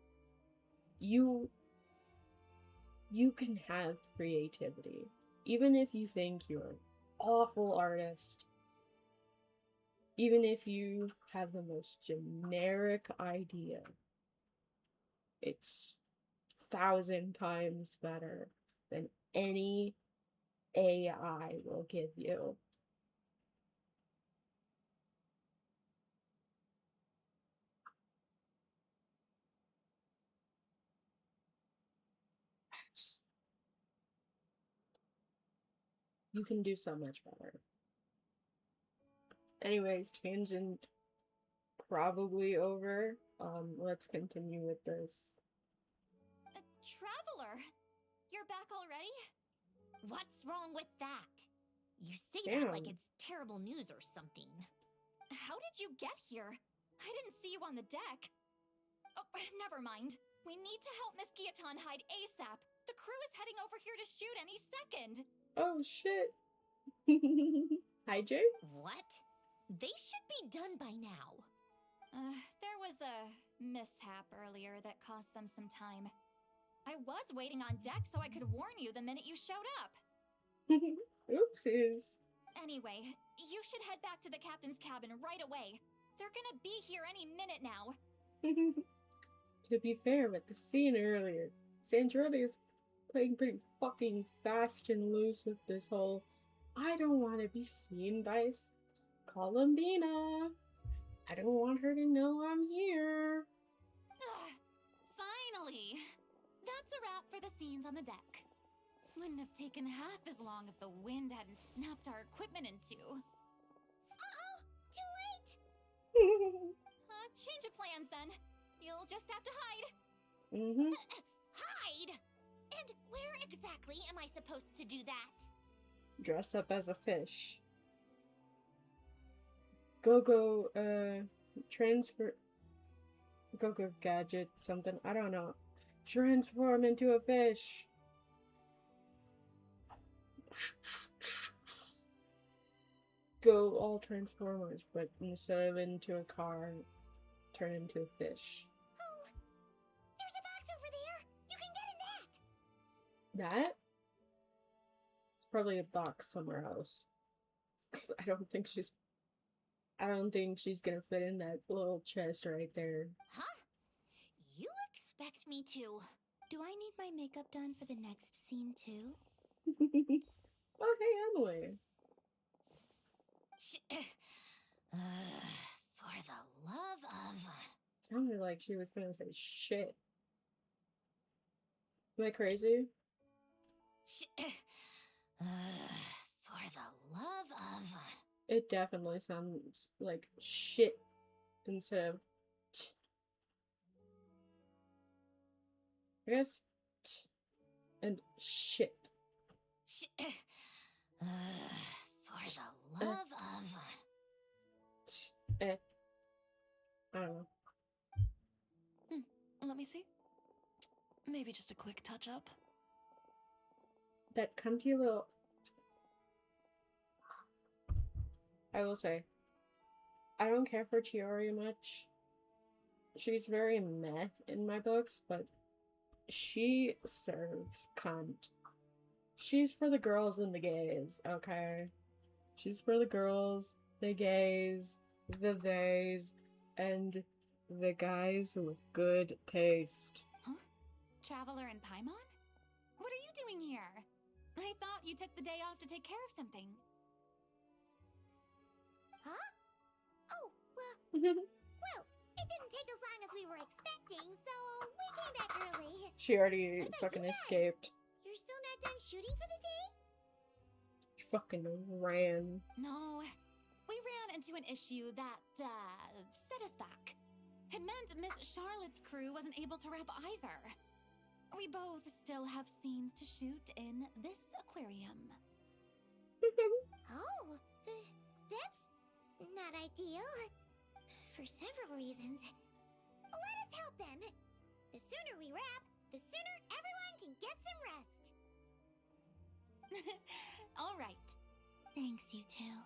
you can have creativity. Even if you think you're an awful artist, even if you have the most generic idea, it's 1,000 times better than any AI will give you. You can do so much better. Anyways, tangent probably over. Let's continue with this. Traveler, you're back already? What's wrong with that? You say Damn. that like it's terrible news or something. How did you get here? I didn't see you on the deck. Oh, never mind. We need to help Miss Guillotin hide ASAP. The crew is heading over here to shoot any second. Oh shit. Hi, James. What? They should be done by now. There was a mishap earlier that cost them some time. I was waiting on deck so I could warn you the minute you showed up. Oopsies. Anyway, you should head back to the captain's cabin right away. They're gonna be here any minute now. To be fair, with the scene earlier, Sandrone is playing pretty fucking fast and loose with this whole I don't want to be seen by Columbina. I don't want her to know I'm here. Finally! That's a wrap for the scenes on the deck. Wouldn't have taken half as long if the wind hadn't snapped our equipment in two. Uh-oh! Too late! Change of plans then. You'll just have to hide. Hide? And where exactly am I supposed to do that? Dress up as a fish. Go, transfer. Go gadget something. I don't know. Transform into a fish. Go all Transformers, but instead of into a car, turn into a fish. Oh, there's a box over there. You can get in that. That? It's probably a box somewhere else. 'Cause I don't think she's gonna fit in that little chest right there. Huh? You expect me to? Do I need my makeup done for the next scene too? Oh, hey, Emily. For the love of... Sounded like she was gonna say shit. Am I crazy? For the love of... It definitely sounds like shit instead of t. I guess t and shit. For the love of... T, I don't know. Let me see. Maybe just a quick touch-up. That cunty little... I will say, I don't care for Chiori much. She's very meh in my books, but she serves cunt. She's for the girls and the gays, okay? She's for the girls, the gays, the theys, and the guys with good taste. Huh? Traveler and Paimon? What are you doing here? I thought you took the day off to take care of something. Huh? Oh, well, it didn't take as long as we were expecting, so we came back early. She already What about fucking you guys? escaped. You're still not done shooting for the day? She fucking ran. No, we ran into an issue that, set us back. It meant Miss Charlotte's crew wasn't able to wrap either. We both still have scenes to shoot in this aquarium. Oh, that's not ideal. For several reasons. Let us help them. The sooner we wrap, the sooner everyone can get some rest. All right. Thanks, you two.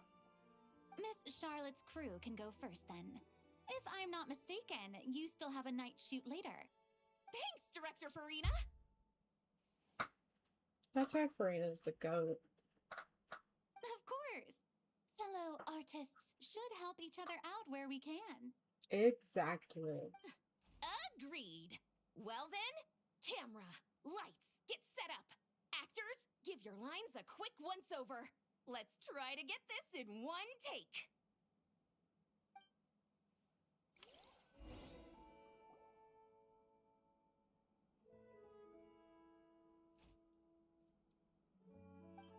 Miss Charlotte's crew can go first then. If I'm not mistaken, you still have a night shoot later. Thanks, Director Farina! That's why Farina's the goat. Of course. Fellow artists should help each other out where we can. Exactly. Agreed. Well then, camera, lights, get set up. Actors, give your lines a quick once-over. Let's try to get this in one take.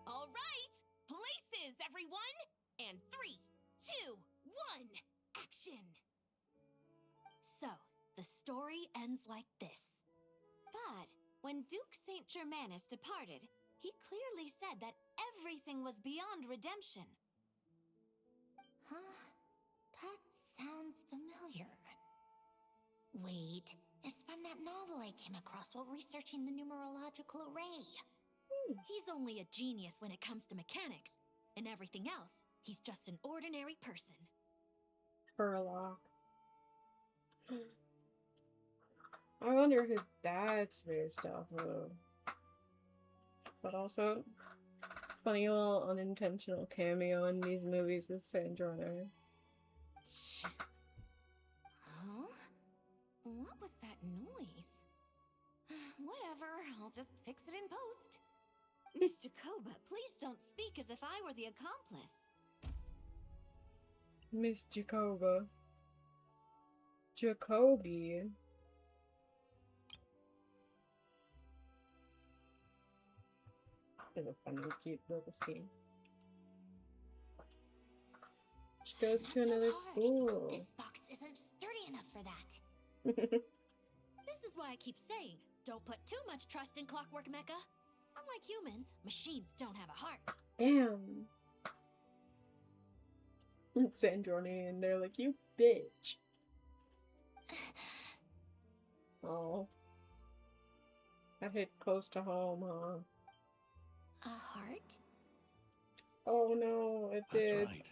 All right, places, everyone! And 3, 2, 1, action! So, the story ends like this. But when Duke Saint Germanus departed, he clearly said that everything was beyond redemption. Huh? That sounds familiar. Wait, it's from that novel I came across while researching the numerological array. He's only a genius when it comes to mechanics, and everything else, he's just an ordinary person. Herlock. I wonder who that's based off of. But also, funny little unintentional cameo in these movies is Sandrona. Huh? What was that noise? Whatever, I'll just fix it in post. Miss Jacoba, please don't speak as if I were the accomplice. Miss Jacoba. Jacoby. Is a funny, cute little scene. She goes to Not so another hard. school. This box isn't sturdy enough for that. This is why I keep saying, don't put too much trust in Clockwork Mecha. Unlike humans, machines don't have a heart. Damn. Sandroni, and they're like, you bitch. Oh. That hit close to home, huh? A heart? Oh no, it That's did. right.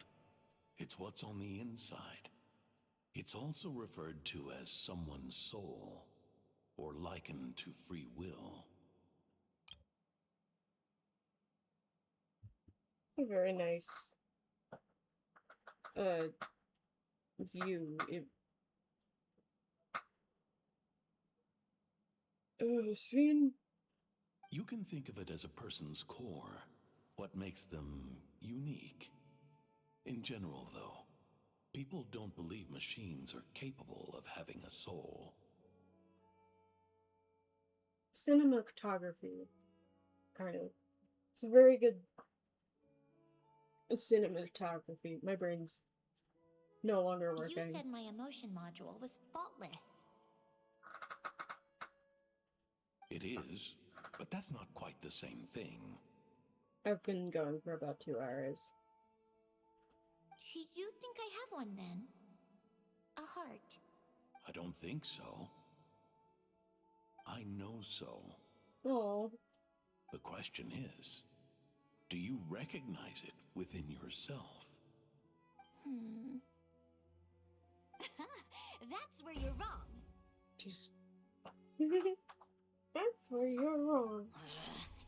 It's what's on the inside. It's also referred to as someone's soul, or likened to free will. It's a very nice view. Scene. You can think of it as a person's core, what makes them unique. In general, though, people don't believe machines are capable of having a soul. Cinematography. Kind of. It's a very good cinematography. My brain's no longer working. You said my emotion module was faultless. It is, but that's not quite the same thing. I've been going for about 2 hours. Do you think I have one then? A heart? I don't think so. I know so. Oh. The question is, do you recognize it within yourself? That's where you're wrong. Jeez. That's where you're wrong. I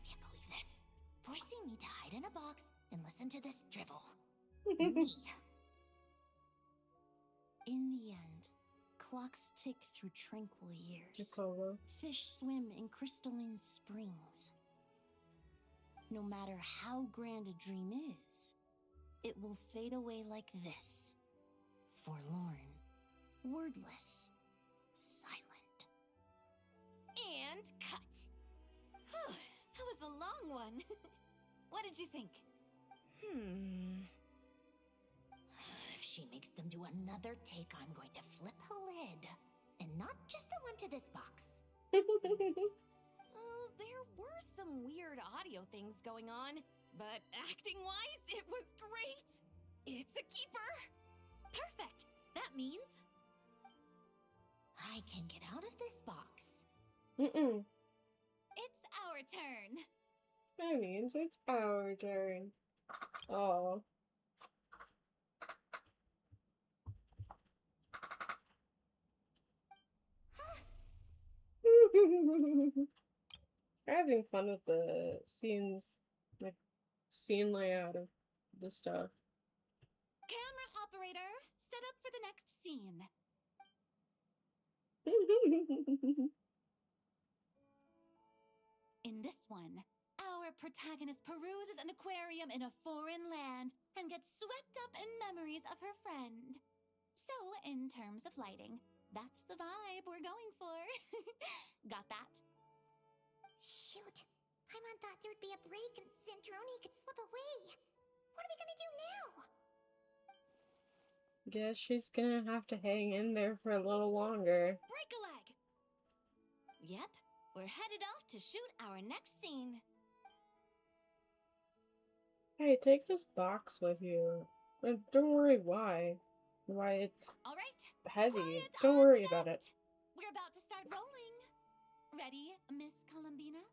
can't believe this. Forcing me to hide in a box and listen to this drivel. Me. In the end, clocks tick through tranquil years. Jacoba. Fish swim in crystalline springs. No matter how grand a dream is, it will fade away like this. Forlorn, wordless, silent. And cut. Whew, that was a long one. What did you think? If she makes them do another take, I'm going to flip her lid. And not just the one to this box. There were some weird audio things going on, but acting-wise, it was great. It's a keeper. Perfect. That means I can get out of this box. Mm-mm. it's our turn. That means it's our turn. Oh. Having fun with the scenes, like scene layout of the stuff. Camera operator, set up for the next scene. In this one, our protagonist peruses an aquarium in a foreign land and gets swept up in memories of her friend. So, in terms of lighting, that's the vibe we're going for. Got that? Shoot. Paimon thought there'd be a break and Zandroni could slip away. What are we gonna do now? Guess she's gonna have to hang in there for a little longer. Break a leg! Yep, we're headed off to shoot our next scene. Hey, take this box with you. Don't worry why. Why it's All right. heavy. Quiet Don't on worry set. about it. We're about to start rolling. Ready, Miss Columbina?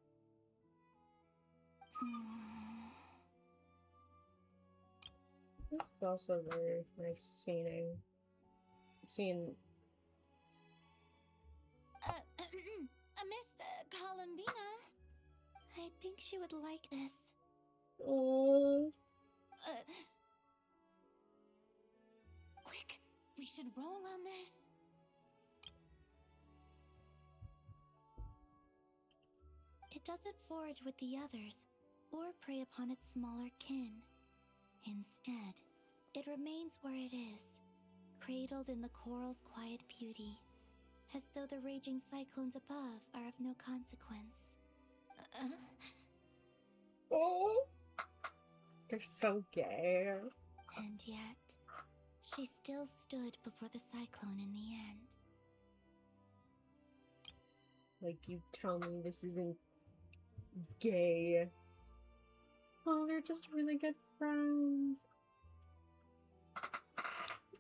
This is also very nice scening. Scene. Miss Columbina? I think she would like this. Oh. Quick, we should roll on this. It doesn't forage with the others, or prey upon its smaller kin. Instead, it remains where it is, cradled in the coral's quiet beauty, as though the raging cyclones above are of no consequence. Oh. They're so gay. And yet, she still stood before the cyclone in the end. Like, you tell me this isn't gay. Oh, they're just really good friends.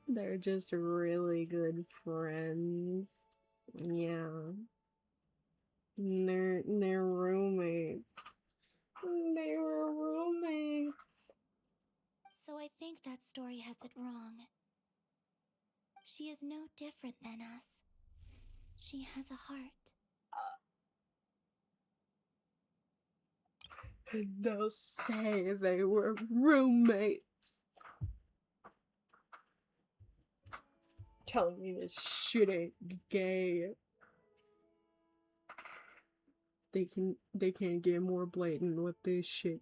They're just really good friends. Yeah. They're roommates. They were roommates. So I think that story has it wrong. She is no different than us. She has a heart. And they'll say they were roommates. Telling me this shit ain't gay. They can't get more blatant with this shit.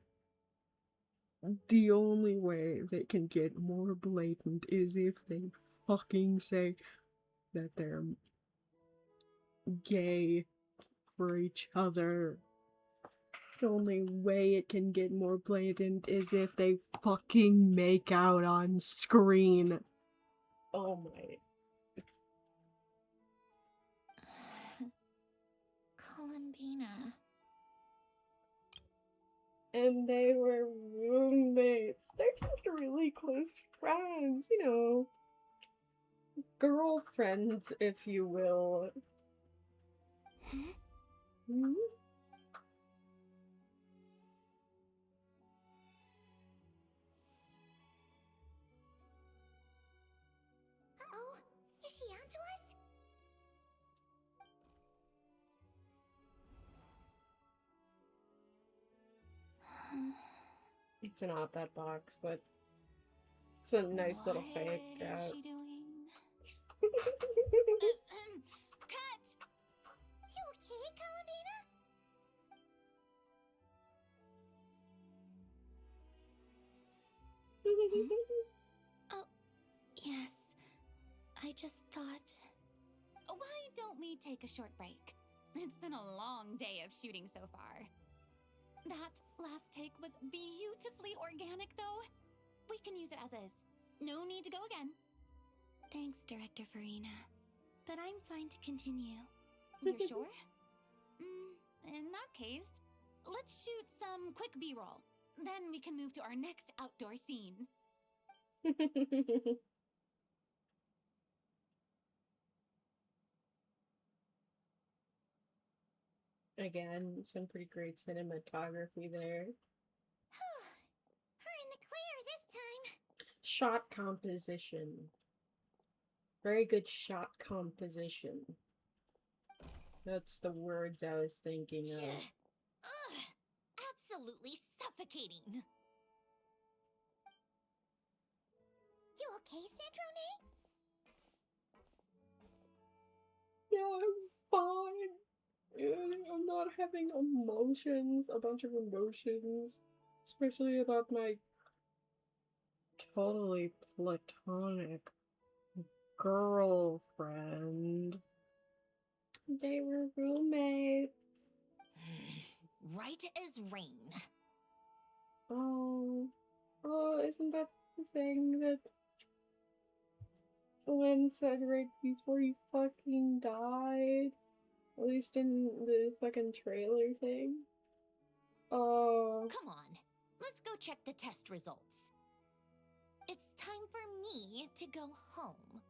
The only way they can get more blatant is if they fucking say that they're gay for each other. The only way it can get more blatant is if they fucking make out on screen. Oh my. Columbina. And they were roommates. They're just really close friends, you know. Girlfriends, if you will. Hmm? Uh-oh, is she onto us? It's not that box, but it's a nice little fake What out. is she doing? Cut! You okay, Columbina? Oh, yes. I just thought... Why don't we take a short break? It's been a long day of shooting so far. That last take was beautifully organic, though. We can use it as is. No need to go again. Thanks, Director Farina. But I'm fine to continue. You're sure? In that case, let's shoot some quick B-roll. Then we can move to our next outdoor scene. Again, some pretty great cinematography there. We're in the clear this time. Shot composition. Very good shot composition. That's the words I was thinking of. Ugh, absolutely suffocating. You okay, Sandrone? Yeah, I'm fine. I'm not having emotions, a bunch of emotions, especially about my totally platonic girlfriend. They were roommates. Right as rain. Oh, isn't that the thing that Lynn said right before he fucking died? At least in the fucking trailer thing. Oh. Come on, let's go check the test results. It's time for me to go home.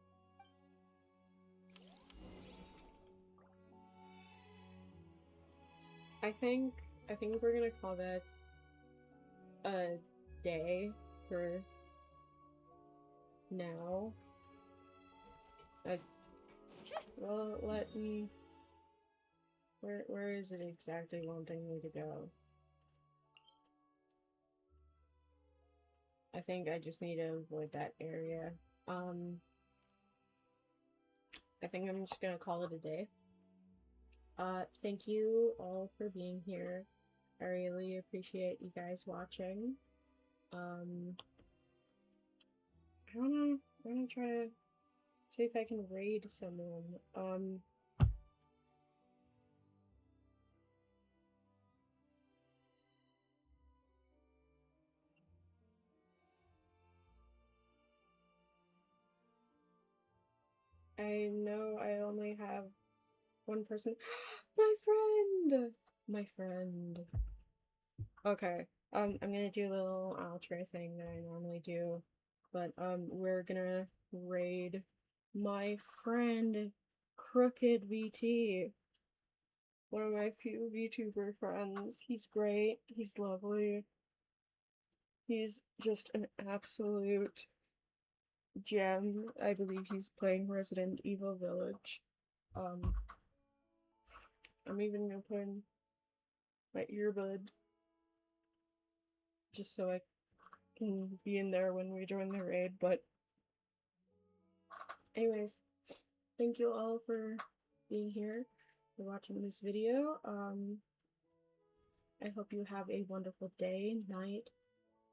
I think we're gonna call that a day for now. Well, let me. Where is it exactly wanting me to go? I think I just need to avoid that area. I think I'm just gonna call it a day. Thank you all for being here. I really appreciate you guys watching. I wanna try to see if I can raid someone. I know I only have one person. My friend! My friend. Okay. I'm gonna do a little outro thing that I normally do. But, we're gonna raid my friend, Crooked VT. One of my few VTuber friends. He's great. He's lovely. He's just an absolute gem. I believe he's playing Resident Evil Village. I'm even gonna put in my earbud just so I can be in there when we join the raid, but anyways, thank you all for being here, for watching this video. I hope you have a wonderful day, night,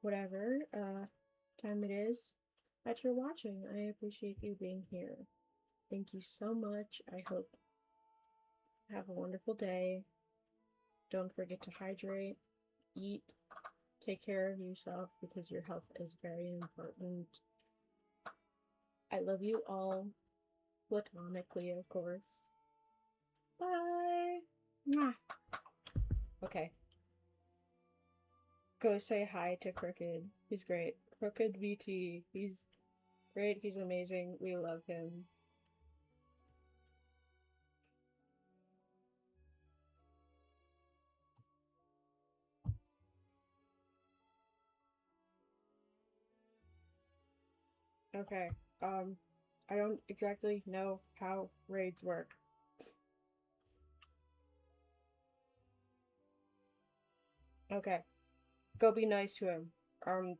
whatever time it is that you're watching. I appreciate you being here. Thank you so much. I hope you have a wonderful day. Don't forget to hydrate, eat, take care of yourself because your health is very important. I love you all, platonically, of course. Bye! Mwah. Okay. Go say hi to Crooked. He's great. Crooked VT. He's great. He's amazing. We love him. Okay. I don't exactly know how raids work. Okay. Go be nice to him. I'm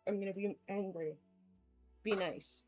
gonna be angry. Be nice.